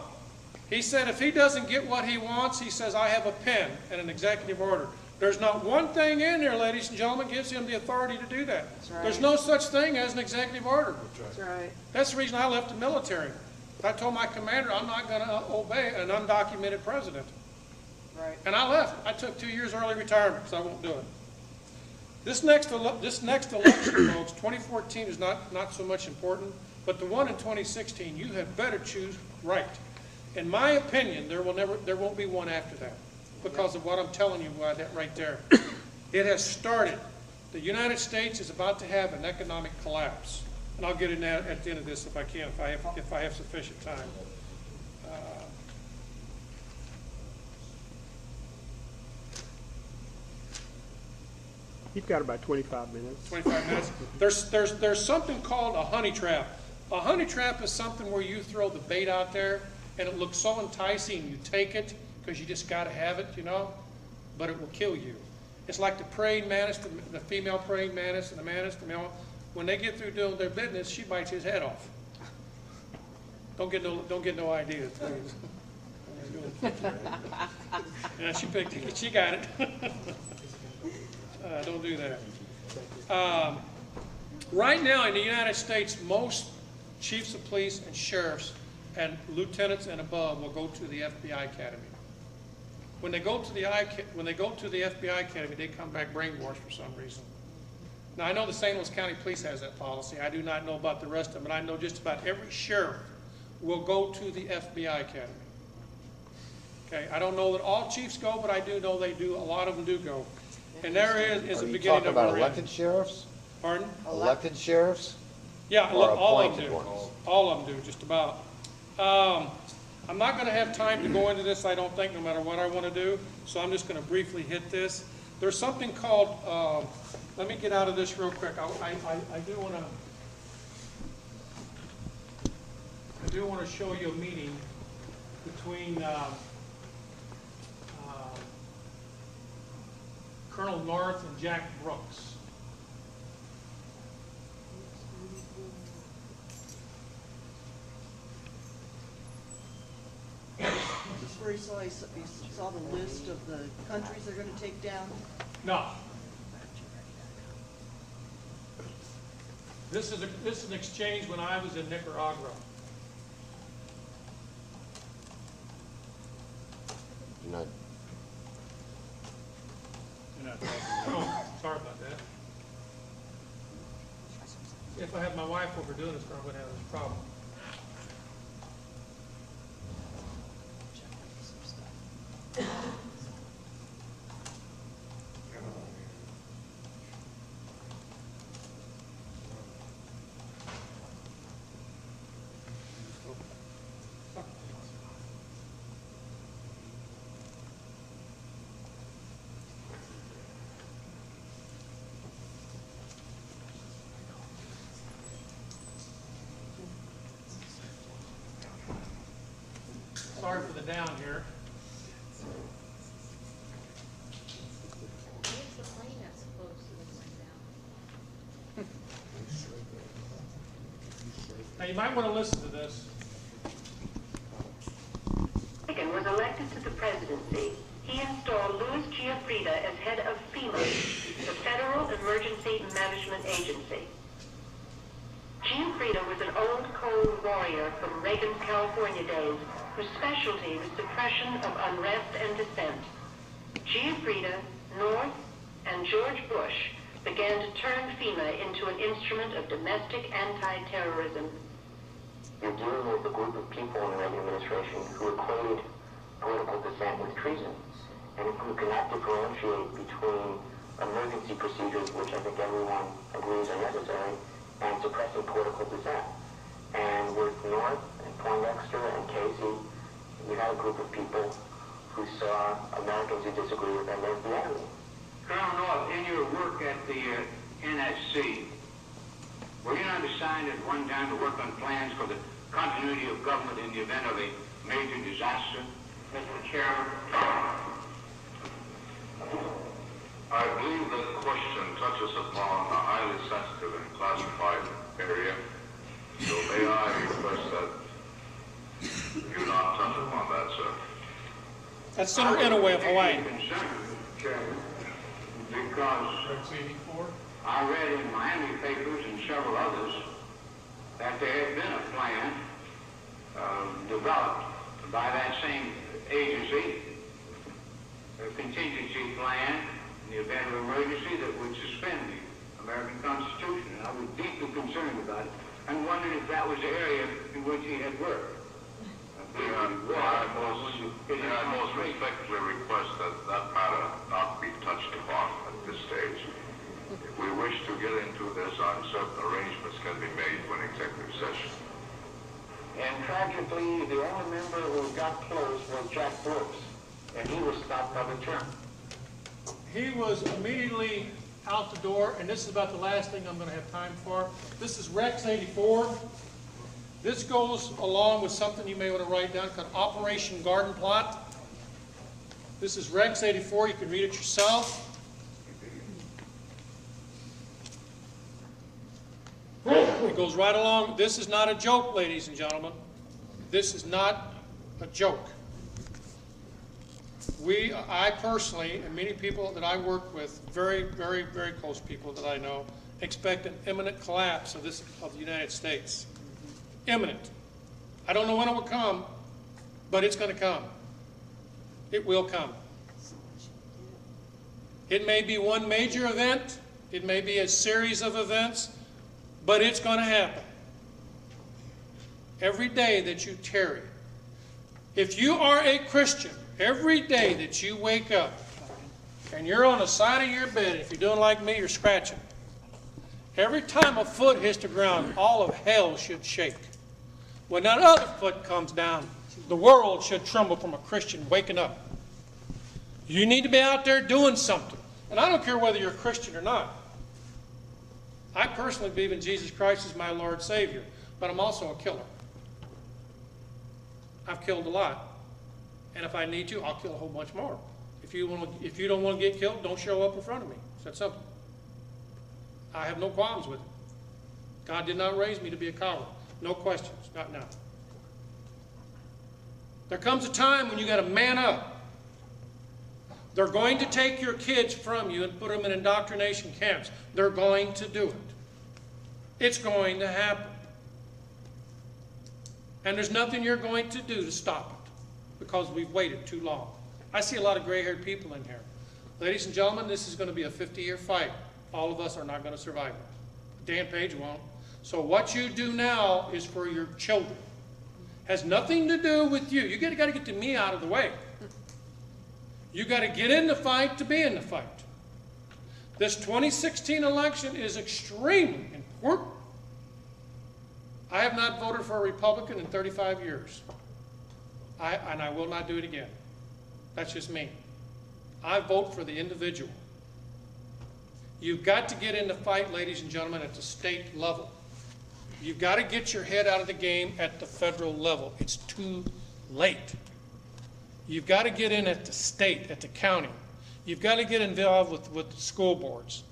he said if he doesn't get what he wants, he says, I have a pen and an executive order. There's not one thing in there, ladies and gentlemen, gives him the authority to do that.
That's right.
There's no such thing as an executive order.
That's right.
That's the reason I left the military. I told my commander I'm not going to obey an undocumented president.
Right.
And I left. I took 2 years early retirement, so I won't do it. This next election, folks, 2014 is not so much important, but the one in 2016, you had better choose right. In my opinion, there won't be one after that, because of what I'm telling you right there. It has started. The United States is about to have an economic collapse, and I'll get into that at the end of this if I can, if I have sufficient time.
You've got about 25 minutes.
25 minutes. There's something called a honey trap. A honey trap is something where you throw the bait out there and it looks so enticing, you take it because you just got to have it, you know, but it will kill you. It's like the praying mantis, the female praying mantis and the mantis, the male. When they get through doing their business, she bites his head off. Don't get no ideas, please. Yeah, she picked it. She got it. Don't do that. Right now in the United States, most chiefs of police and sheriffs and lieutenants and above will go to the FBI Academy. When they go to the FBI Academy, they come back brainwashed for some reason. Now I know the St. Louis County Police has that policy. I do not know about the rest of them, but I know just about every sheriff will go to the FBI Academy. Okay, I don't know that all chiefs go, but I do know they do. A lot of them do go. And there is a beginning of a
Are you talking about elected sheriffs?
Pardon?
Elected sheriffs?
Yeah,
Or
all of them
appointed
do.
ones?
All of them do, just about. I'm not going to have time to go into this, I don't think, no matter what I want to do. So I'm just going to briefly hit this. There's something called, let me get out of this real quick. I do want to show you a meeting between Colonel North and Jack Brooks.
Is this where you saw the list of the countries they're going to take down?
No. This is an exchange when I was in Nicaragua.
You're not,
Oh, sorry about that. If I have my wife over doing this, I'm going to have this problem. Sorry for the down here.
Where's the plane that's supposed to look like
Now you might want to listen to this.
Reagan was elected to the presidency. He installed Louis Giuffrida as head of FEMA, the Federal Emergency Management Agency. Giuffrida was an old cold warrior from Reagan's California days whose specialty was suppression of unrest and dissent. Giuffrida, North, and George Bush began to turn FEMA into an instrument of domestic anti-terrorism. You're dealing with a group of people in the Reagan administration who equated political dissent with treason, and who cannot differentiate between emergency procedures, which I think everyone agrees are necessary, and suppressing political dissent. And with North and Poindexter and Casey, you had a group of people who saw Americans who disagree with them as the enemy.
Colonel North, in your work at the NSC, were you not assigned at one time to work on plans for the continuity of government in the event of a major disaster? Mr. Chairman,
I believe the question touches upon a highly sensitive and classified area, so may I request that you not touch upon that, sir?
That's Senator Inouye of Hawaii.
Chairman, because I read in Miami papers and several others that there had been a plan developed by that same agency, a contingency plan in the event of emergency that would suspend the American Constitution. And I was deeply concerned about it and wondered if that was the area in which he had worked.
I most respectfully request that that matter not be touched upon at this stage. If we wish to get into this, certain arrangements can be made for an executive session.
And tragically, the only member who got close was Jack Brooks, and he was stopped by the chairman.
He was immediately out the door, and this is about the last thing I'm going to have time for. This is Rex 84. This goes along with something you may want to write down called Operation Garden Plot. This is Rex 84. You can read it yourself. It goes right along. This is not a joke, ladies and gentlemen. This is not a joke. I personally, and many people that I work with, very, very, very close people that I know, expect an imminent collapse of the United States. Imminent. I don't know when it will come, but it's going to come. It will come. It may be one major event. It may be a series of events, but it's going to happen. Every day that you tarry. If you are a Christian, every day that you wake up and you're on the side of your bed, if you're doing like me, you're scratching. Every time a foot hits the ground, all of hell should shake. When that other foot comes down, the world should tremble from a Christian waking up. You need to be out there doing something. And I don't care whether you're a Christian or not. I personally believe in Jesus Christ as my Lord Savior, but I'm also a killer. I've killed a lot. And if I need to, I'll kill a whole bunch more. If you don't want to get killed, don't show up in front of me. It's that simple. I have no qualms with it. God did not raise me to be a coward. No questions, not now. There comes a time when you got to man up. They're going to take your kids from you and put them in indoctrination camps. They're going to do it. It's going to happen. And there's nothing you're going to do to stop it because we've waited too long. I see a lot of gray-haired people in here. Ladies and gentlemen, this is going to be a 50-year fight. All of us are not going to survive it. Dan Page won't. So what you do now is for your children. Has nothing to do with you. You got to get the me out of the way. You got to get in the fight to be in the fight. This 2016 election is extremely important. I have not voted for a Republican in 35 years. And I will not do it again. That's just me. I vote for the individual. You've got to get in the fight, ladies and gentlemen, at the state level. You've got to get your head out of the game at the federal level. It's too late. You've got to get in at the state, at the county. You've got to get involved with the school boards.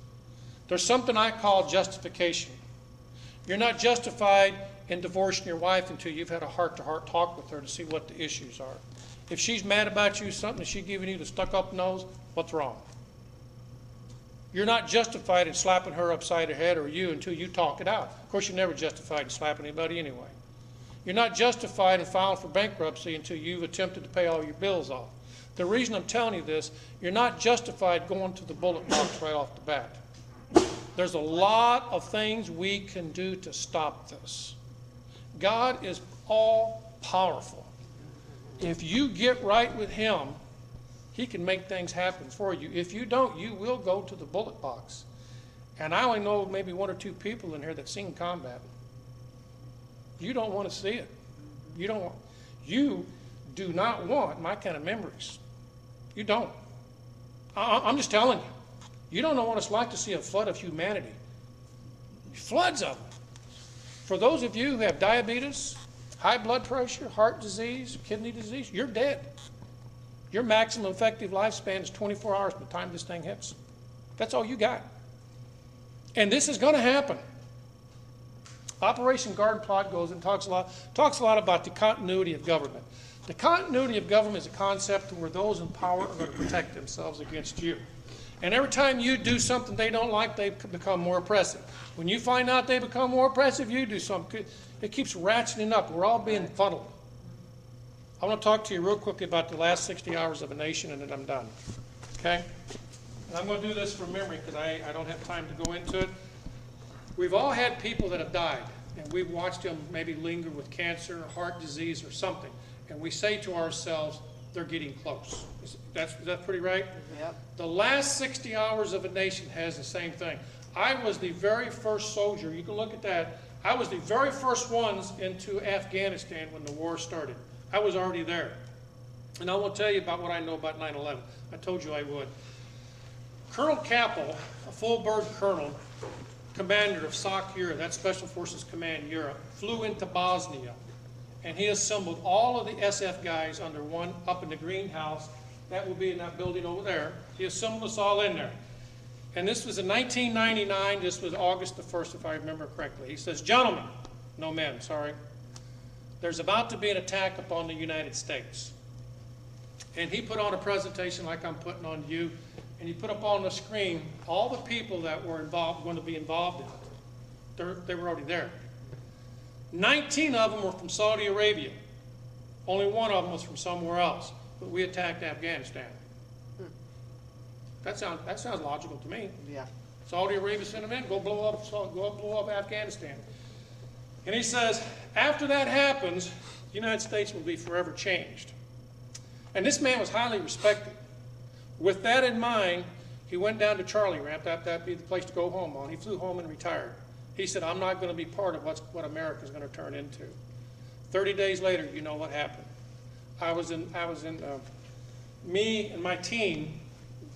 There's something I call justification. You're not justified in divorcing your wife until you've had a heart-to-heart talk with her to see what the issues are. If she's mad about you, something that she's giving you the stuck-up nose, what's wrong? You're not justified in slapping her upside the head or you until you talk it out. Of course, you're never justified in slapping anybody anyway. You're not justified in filing for bankruptcy until you've attempted to pay all your bills off. The reason I'm telling you this, you're not justified going to the bullet box right off the bat. There's a lot of things we can do to stop this. God is all powerful. If you get right with him, he can make things happen for you. If you don't, you will go to the bullet box. And I only know maybe 1 or 2 people in here that's seen combat. You don't want to see it. You do not want my kind of memories. You don't. I'm just telling you. You don't know what it's like to see a flood of humanity. Floods of them. For those of you who have diabetes, high blood pressure, heart disease, kidney disease, you're dead. Your maximum effective lifespan is 24 hours by the time this thing hits. That's all you got. And this is going to happen. Operation Garden Plot goes and talks a lot about the continuity of government. The continuity of government is a concept where those in power are going to protect themselves against you. And every time you do something they don't like, they become more oppressive. When you find out they become more oppressive, you do something. It keeps ratcheting up. We're all being funneled. I want to talk to you real quickly about the last 60 hours of a nation, and then I'm done. Okay? And I'm going to do this from memory because I don't have time to go into it. We've all had people that have died, and we've watched them maybe linger with cancer or heart disease or something. And we say to ourselves, they're getting close. Is that pretty right?
Yep.
The last 60 hours of a nation has the same thing. I was the very first soldier. You can look at that. I was the very first ones into Afghanistan when the war started. I was already there. And I will tell you about what I know about 9/11. I told you I would. Colonel Capel, a full-bird colonel, commander of SOC Europe, that's Special Forces Command Europe, flew into Bosnia. And he assembled all of the SF guys under one up in the greenhouse. That will be in that building over there. He assembled us all in there. And this was in 1999. This was August the 1st, if I remember correctly. He says, gentlemen, no men, sorry. There's about to be an attack upon the United States. And he put on a presentation like I'm putting on you. And he put up on the screen all the people that were going to be involved in it. They were already there. 19 of them were from Saudi Arabia. Only 1 of them was from somewhere else. But we attacked Afghanistan. That sounds logical to me.
Yeah.
Saudi Arabia sent them in, go blow up Afghanistan. And he says, after that happens, the United States will be forever changed. And this man was highly respected. With that in mind, he went down to Charlie Ramp. That'd be the place to go home on. He flew home and retired. He said, I'm not going to be part of what America's going to turn into. 30 days later, you know what happened. Me and my team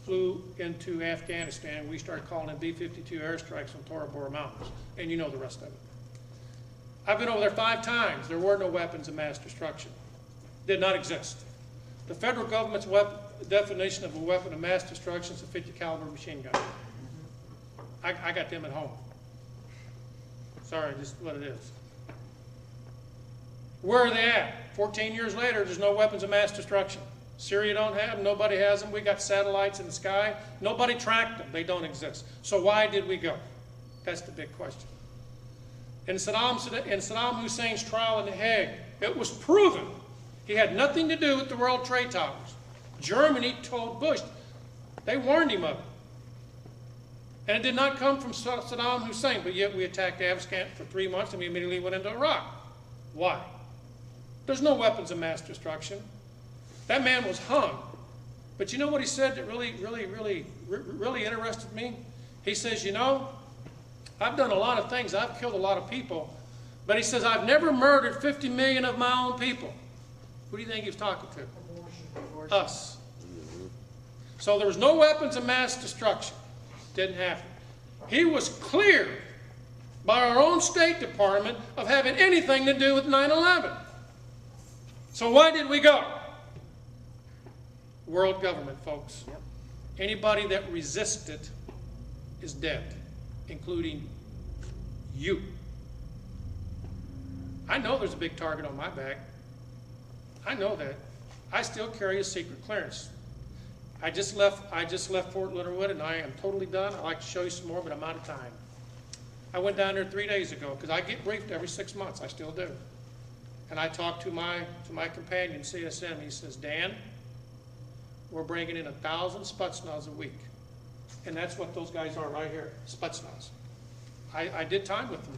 flew into Afghanistan. We started calling in B-52 airstrikes on Tora Bora Mountains. And you know the rest of it. I've been over there 5 times. There were no weapons of mass destruction. Did not exist. The federal government's definition of a weapon of mass destruction is a 50 caliber machine gun. I got them at home. Sorry, just what it is. Where are they at? 14 years later, there's no weapons of mass destruction. Syria don't have them. Nobody has them. We got satellites in the sky. Nobody tracked them. They don't exist. So why did we go? That's the big question. In Saddam Hussein's trial in The Hague, it was proven he had nothing to do with the World Trade Towers. Germany told Bush. They warned him of it. And it did not come from Saddam Hussein, but yet we attacked Afghanistan for 3 months and we immediately went into Iraq. Why? There's no weapons of mass destruction. That man was hung. But you know what he said that really interested me? He says, you know, I've done a lot of things. I've killed a lot of people. But he says, I've never murdered 50 million of my own people. Who do you think he was talking to? Us. So there was no weapons of mass destruction. Didn't happen. He was cleared by our own State Department of having anything to do with 9/11. So why did we go? World government, folks.
Yep.
Anybody that resisted is dead, including you. I know there's a big target on my back. I know that. I still carry a secret clearance. I just left Fort Littlewood, and I am totally done. I'd like to show you some more, but I'm out of time. I went down there 3 days ago because I get briefed every 6 months. I still do. And I talked to my companion, CSM. He says, Dan, we're bringing in 1,000 Spetsnaz a week. And that's what those guys are right here, Spetsnaz. I did time with them.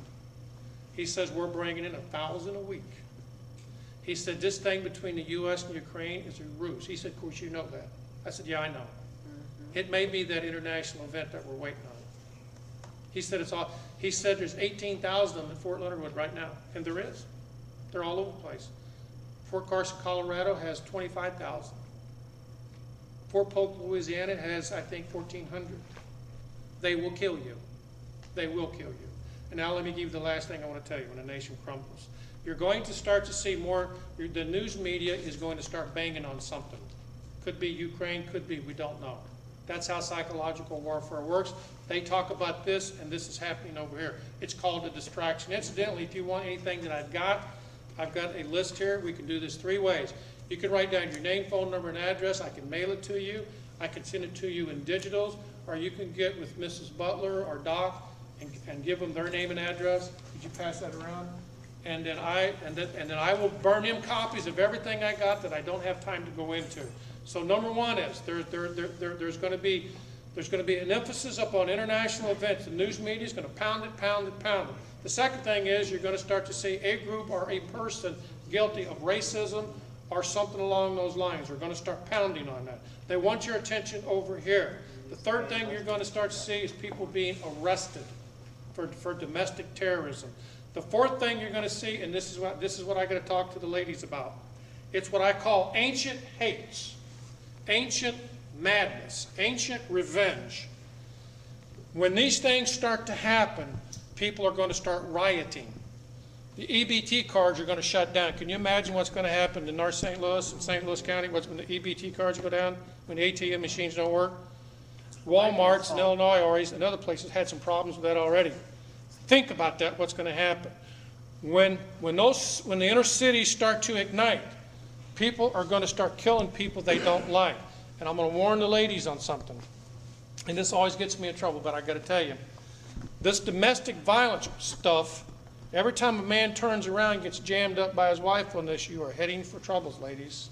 He says, we're bringing in 1,000 a week. He said, this thing between the U.S. and Ukraine is a ruse. He said, of course you know that. I said, yeah, I know. It may be that international event that we're waiting on. He said, he said there's 18,000 of them at Fort Leonard Wood right now, and there is. They're all over the place. Fort Carson, Colorado has 25,000. Fort Polk, Louisiana has, I think, 1,400. They will kill you. They will kill you. And now let me give you the last thing I want to tell you when the nation crumbles. You're going to start to see more, the news media is going to start banging on something. Could be Ukraine, could be, we don't know. That's how psychological warfare works. They talk about this, and this is happening over here. It's called a distraction. Incidentally, if you want anything that I've got a list here. We can do this 3 ways. You can write down your name, phone number, and address. I can mail it to you. I can send it to you in digitals, or you can get with Mrs. Butler or Doc and give them their name and address. Could you pass that around? And then I will burn them copies of everything I got that I don't have time to go into. So number one is there's going to be an emphasis upon international events. The news media is going to pound it, pound it, pound it. The second thing is you're going to start to see a group or a person guilty of racism or something along those lines. We're going to start pounding on that. They want your attention over here. The third thing you're going to start to see is people being arrested for domestic terrorism. The fourth thing you're going to see, and this is what I got to talk to the ladies about. It's what I call ancient hates, ancient madness, ancient revenge. When these things start to happen, people are going to start rioting. The EBT cards are going to shut down. Can you imagine what's going to happen in North St. Louis and St. Louis County when the EBT cards go down, when the ATM machines don't work? Walmarts in Illinois and other places had some problems with that already. Think about that, what's going to happen. When the inner cities start to ignite, people are going to start killing people they don't like. And I'm going to warn the ladies on something. And this always gets me in trouble, but I got to tell you. This domestic violence stuff, every time a man turns around and gets jammed up by his wife on this, you are heading for troubles, ladies.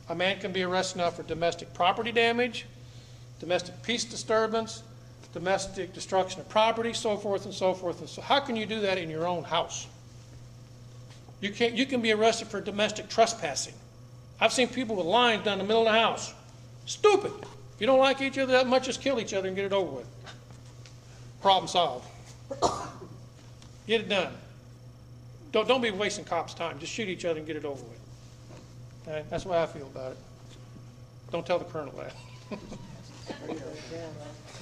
A man can be arrested now for domestic property damage, domestic peace disturbance, domestic destruction of property, so forth and so forth. And so how can you do that in your own house? You can be arrested for domestic trespassing. I've seen people with lines down the middle of the house. Stupid. If you don't like each other that much, just kill each other and get it over with. Problem solved. Get it done. Don't be wasting cops' time. Just shoot each other and get it over with. Okay? That's the way I feel about it. Don't tell the colonel that.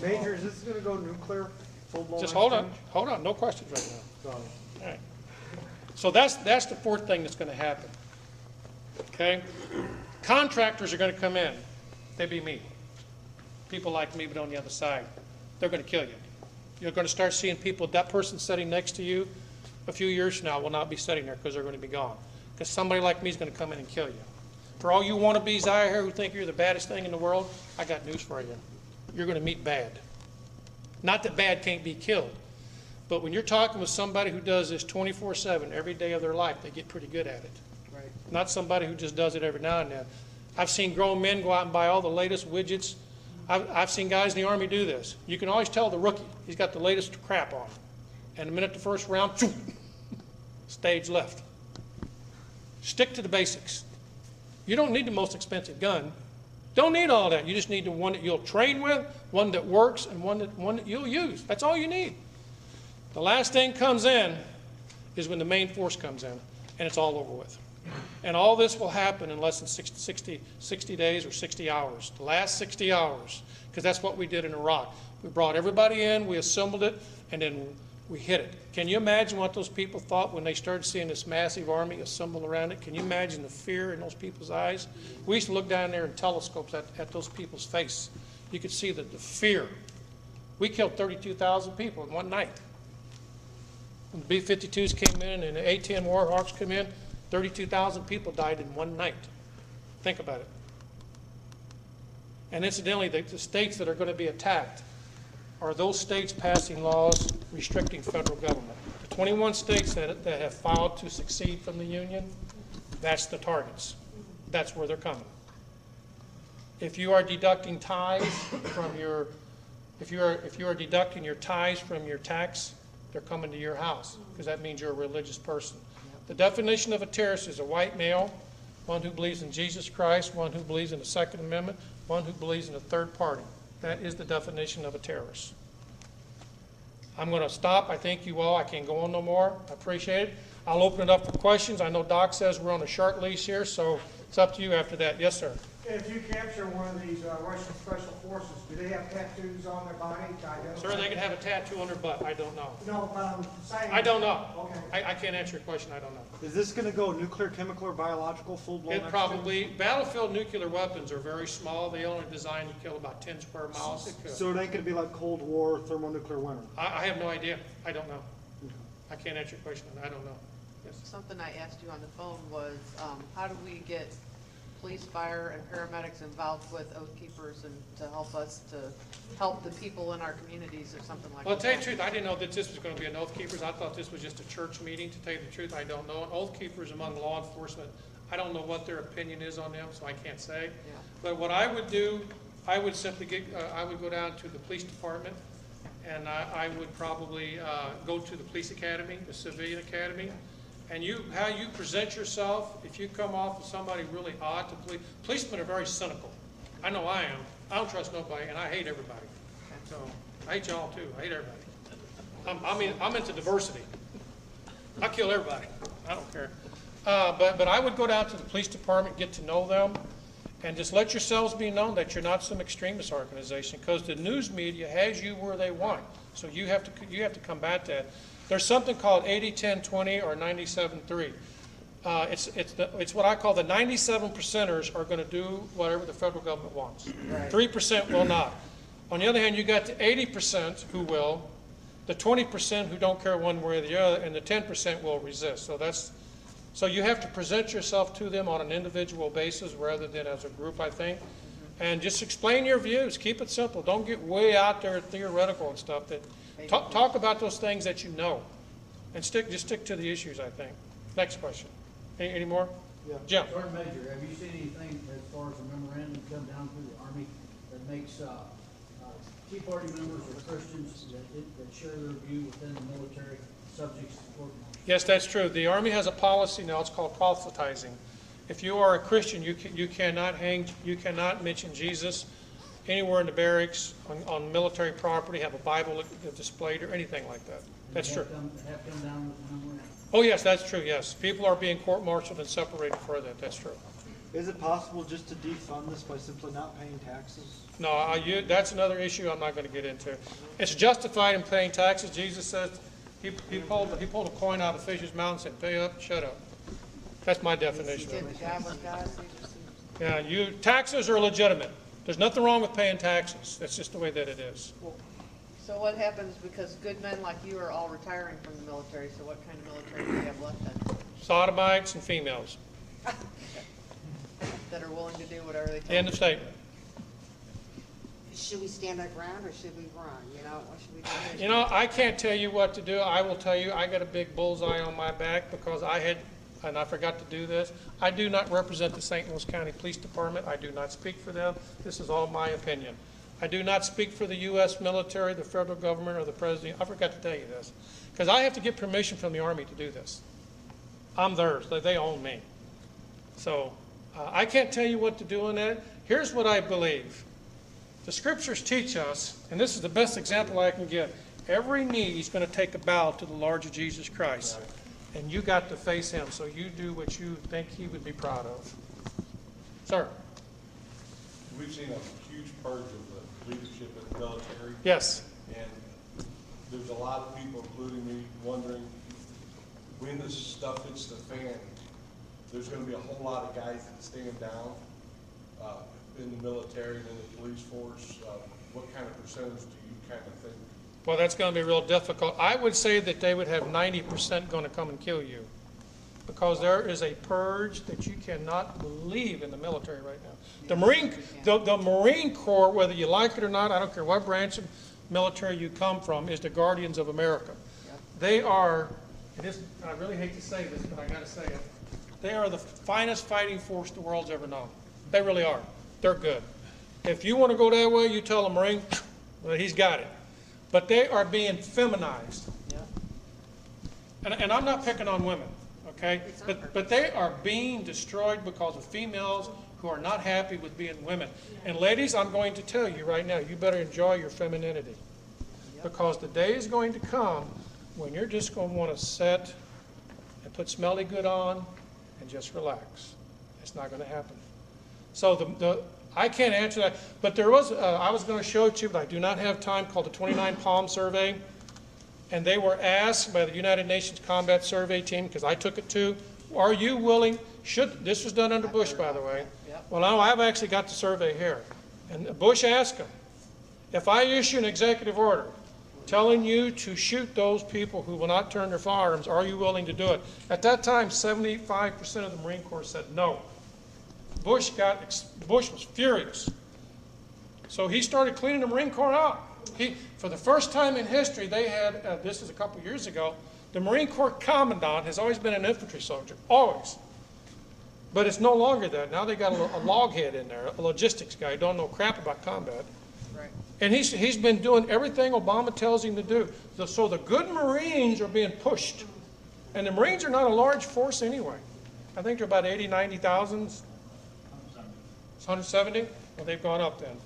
Major, is this going to go nuclear? Full-blown
Just hold on. No questions right now.
Sorry.
All right. So that's the fourth thing that's going to happen. Okay? Contractors are going to come in. They be me. People like me, but on the other side. They're going to kill you. You're going to start seeing people, that person sitting next to you a few years from now will not be sitting there because they're going to be gone. Because somebody like me is going to come in and kill you. For all you wannabes out here who think you're the baddest thing in the world, I got news for you. You're going to meet bad. Not that bad can't be killed, but when you're talking with somebody who does this 24/7 every day of their life, they get pretty good at it.
Right.
Not somebody who just does it every now and then. I've seen grown men go out and buy all the latest widgets. I've seen guys in the Army do this. You can always tell the rookie, he's got the latest crap on. And the minute the first round, stage left. Stick to the basics. You don't need the most expensive gun. Don't need all that. You just need the one that you'll train with, one that works, and one that you'll use. That's all you need. The last thing comes in is when the main force comes in, and it's all over with. And all this will happen in less than 60 days or 60 hours. The last 60 hours, because that's what we did in Iraq. We brought everybody in, we assembled it, and then we hit it. Can you imagine what those people thought when they started seeing this massive army assembled around it? Can you imagine the fear in those people's eyes? We used to look down there in telescopes at those people's face. You could see the fear. We killed 32,000 people in one night. When the B-52s came in and the A-10 Warhawks came in, 32,000 people died in one night. Think about it. And incidentally, the states that are going to be attacked are those states passing laws restricting federal government. The 21 states that have filed to secede from the Union, that's the targets. That's where they're coming. If you are deducting tithes from your, if you are deducting your tithes from your tax, they're coming to your house, because that means you're a religious person. The definition of a terrorist is a white male, one who believes in Jesus Christ, one who believes in the Second Amendment, one who believes in a third party. That is the definition of a terrorist. I'm going to stop. I thank you all. I can't go on no more. I appreciate it. I'll open it up for questions. I know Doc says we're on a short leash here, so it's up to you after that. Yes, sir.
If you capture one of these Russian special forces, do they have tattoos on their body to identify?
Sir, they could have a tattoo on their butt. I don't know.
No, but I'm saying.
I don't know.
Okay.
I can't answer your question. I don't know.
Is this gonna go nuclear, chemical, or biological, full-blown?
It probably, battlefield nuclear weapons are very small. They only designed to kill about 10 square miles. It could.
So it ain't gonna be like Cold War, thermonuclear winter?
I have no idea. I don't know. I can't answer your question. I don't know. Yes.
Something I asked you on the phone was, how do we get police, fire, and paramedics involved with Oath Keepers and to help us to help the people in our communities or something like that?
Well, to tell you the truth, I didn't know that this was going to be an Oath Keepers. I thought this was just a church meeting. To tell you the truth, I don't know. An Oath Keepers among law enforcement, I don't know what their opinion is on them, so I can't say.
Yeah.
But what I would do, I would simply get, I would go down to the police department, and I would probably go to the police academy, the civilian academy, and how you present yourself. If you come off as somebody really odd to policemen are very cynical. I know I am. I don't trust nobody, and I hate everybody. So I hate y'all too. I hate everybody. I'm into diversity. I kill everybody. I don't care. But I would go down to the police department, get to know them, and just let yourselves be known that you're not some extremist organization, because the news media has you where they want. So you have to combat that. There's something called 80-10-20 or 97-3. It's what I call the 97%ers are going to do whatever the federal government wants.
Right.
3% will not. On the other hand, you got the 80% who will, the 20% who don't care one way or the other, and the 10% will resist. So you have to present yourself to them on an individual basis rather than as a group, I think. And just explain your views. Keep it simple. Don't get way out there theoretical and stuff. Talk about those things that you know, and just stick to the issues, I think. Next question. Any more?
Yeah.
Jim.
Sergeant Major, have you seen anything as far as a memorandum come down through the Army that makes Tea Party members or Christians that share their view within the military subjects to court?
Yes, that's true. The Army has a policy now. It's called proselytizing. If you are a Christian, you cannot mention Jesus anywhere in the barracks, on military property, have a Bible displayed or anything like that. That's true.
Have come down with the memorandum?
Oh, yes, that's true, yes. People are being court-martialed and separated for that. That's true.
Is it possible just to defund this by simply not paying taxes?
No, that's another issue I'm not going to get into. It's justified in paying taxes. Jesus says he pulled a coin out of the fish's mouth and said, "Pay up, shut up." That's my definition of it. Yeah, taxes are legitimate. There's nothing wrong with paying taxes. That's just the way that it is.
So what happens, because good men like you are all retiring from the military, so what kind of military do you have left then?
Sodomites and females.
That are willing to do whatever they tell
End of statement.
Should we stand our ground or should we run? What should we do?
You know, I can't tell you what to do. I will tell you, I got a big bullseye on my back because and I forgot to do this. I do not represent the St. Louis County Police Department. I do not speak for them. This is all my opinion. I do not speak for the U.S. military, the federal government, or the president. I forgot to tell you this because I have to get permission from the Army to do this. I'm theirs. They own me. So I can't tell you what to do on that. Here's what I believe. The scriptures teach us, and this is the best example I can give, every knee is going to take a bow to the Lord of Jesus Christ. And you got to face him, so you do what you think he would be proud of. Sir?
We've seen a huge purge of the leadership in the military.
Yes.
And there's a lot of people, including me, wondering when this stuff hits the fan, there's going to be a whole lot of guys that stand down in the military and in the police force. What kind of percentage do you kind of think?
Well, that's going to be real difficult. I would say that they would have 90% going to come and kill you because there is a purge that you cannot believe in the military right now. The Marine Corps, whether you like it or not, I don't care what branch of military you come from, is the guardians of America. They are, I really hate to say this, but I got to say it, they are the finest fighting force the world's ever known. They really are. They're good. If you want to go that way, you tell a Marine, well, he's got it. But they are being feminized. And I'm not picking on women, okay? But they are being destroyed because of females who are not happy with being women. And ladies, I'm going to tell you right now, you better enjoy your femininity. Because the day is going to come when you're just going to want to sit and put smelly good on and just relax. It's not going to happen. So I can't answer that, but there was, I was going to show it to you, but I do not have time, called the 29 Palm Survey. And they were asked by the United Nations Combat Survey Team, because I took it too, are you willing, this was done under Bush, by the way. Well, now I've actually got the survey here. And Bush asked them, if I issue an executive order telling you to shoot those people who will not turn their firearms, are you willing to do it? At that time, 75% of the Marine Corps said no. Bush was furious. So he started cleaning the Marine Corps out. For the first time in history, they had, this is a couple years ago, the Marine Corps Commandant has always been an infantry soldier, always. But it's no longer that. Now they got a loghead in there, a logistics guy who don't know crap about combat.
Right.
And he's been doing everything Obama tells him to do. So the good Marines are being pushed. And the Marines are not a large force anyway. I think they're about 80, 90,000. 170? Well, they've gone up then.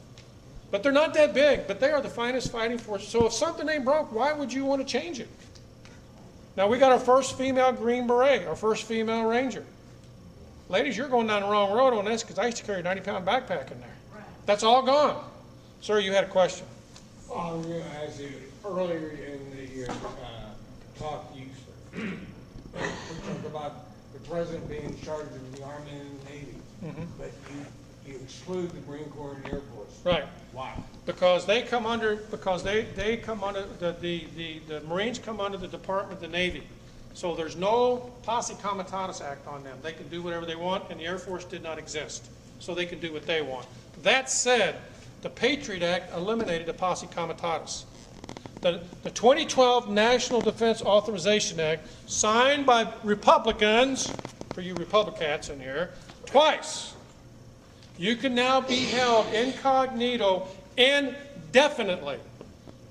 But they're not that big, but they are the finest fighting force. So if something ain't broke, why would you want to change it? Now, we got our first female Green Beret, our first female Ranger. Ladies, you're going down the wrong road on this, because I used to carry a 90-pound backpack in there. That's all gone. Sir, you had a question.
I was going to ask you, earlier in the talk, you talked about the president being in charge of the Army and the Navy, but you exclude the Marine Corps and the Air Force.
Right.
Why?
Because they come under, they come under, the Marines come under the Department of the Navy. So there's no Posse Comitatus Act on them. They can do whatever they want, and the Air Force did not exist. So they can do what they want. That said, the Patriot Act eliminated the Posse Comitatus. The 2012 National Defense Authorization Act, signed by Republicans, for you Republicats in here, twice. You can now be held incognito indefinitely.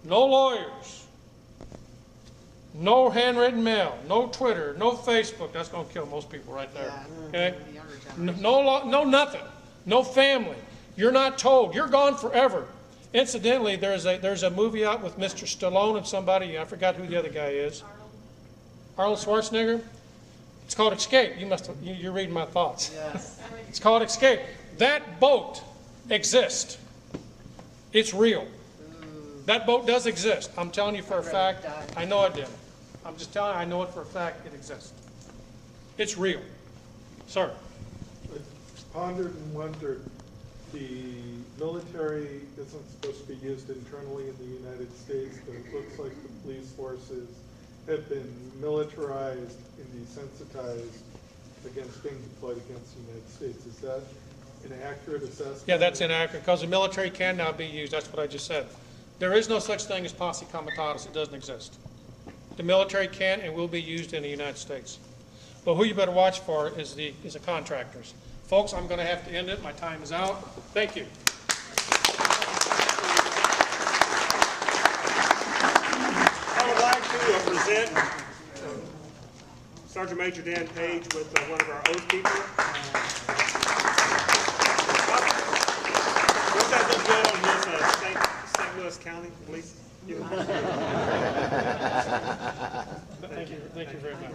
No lawyers, no handwritten mail, no Twitter, no Facebook. That's going to kill most people right there. Okay? No law, no nothing, no family. You're not told. You're gone forever. Incidentally, there's a movie out with Mr. Stallone and somebody. I forgot who the other guy is. Arnold Schwarzenegger. It's called Escape. You're reading my thoughts.
Yes.
It's called Escape. That boat exists. It's real. That boat does exist. I'm telling you for a fact. I know it did. I'm just telling you, I know it for a fact. It exists. It's real. Sir.
I pondered and wondered, the military isn't supposed to be used internally in the United States, but it looks like the police forces have been militarized and desensitized against being deployed against the United States. Is that an accurate assessment?
Yeah, that's inaccurate, because the military can now be used. That's what I just said. There is no such thing as Posse Comitatus. It doesn't exist. The military can and will be used in the United States. But who you better watch for is the contractors. Folks, I'm going to have to end it. My time is out. Thank you.
I would like to present Sgt Major Dan Page with one of our oath keepers. What's that look good on his St. Louis County Police?
Thank you very much.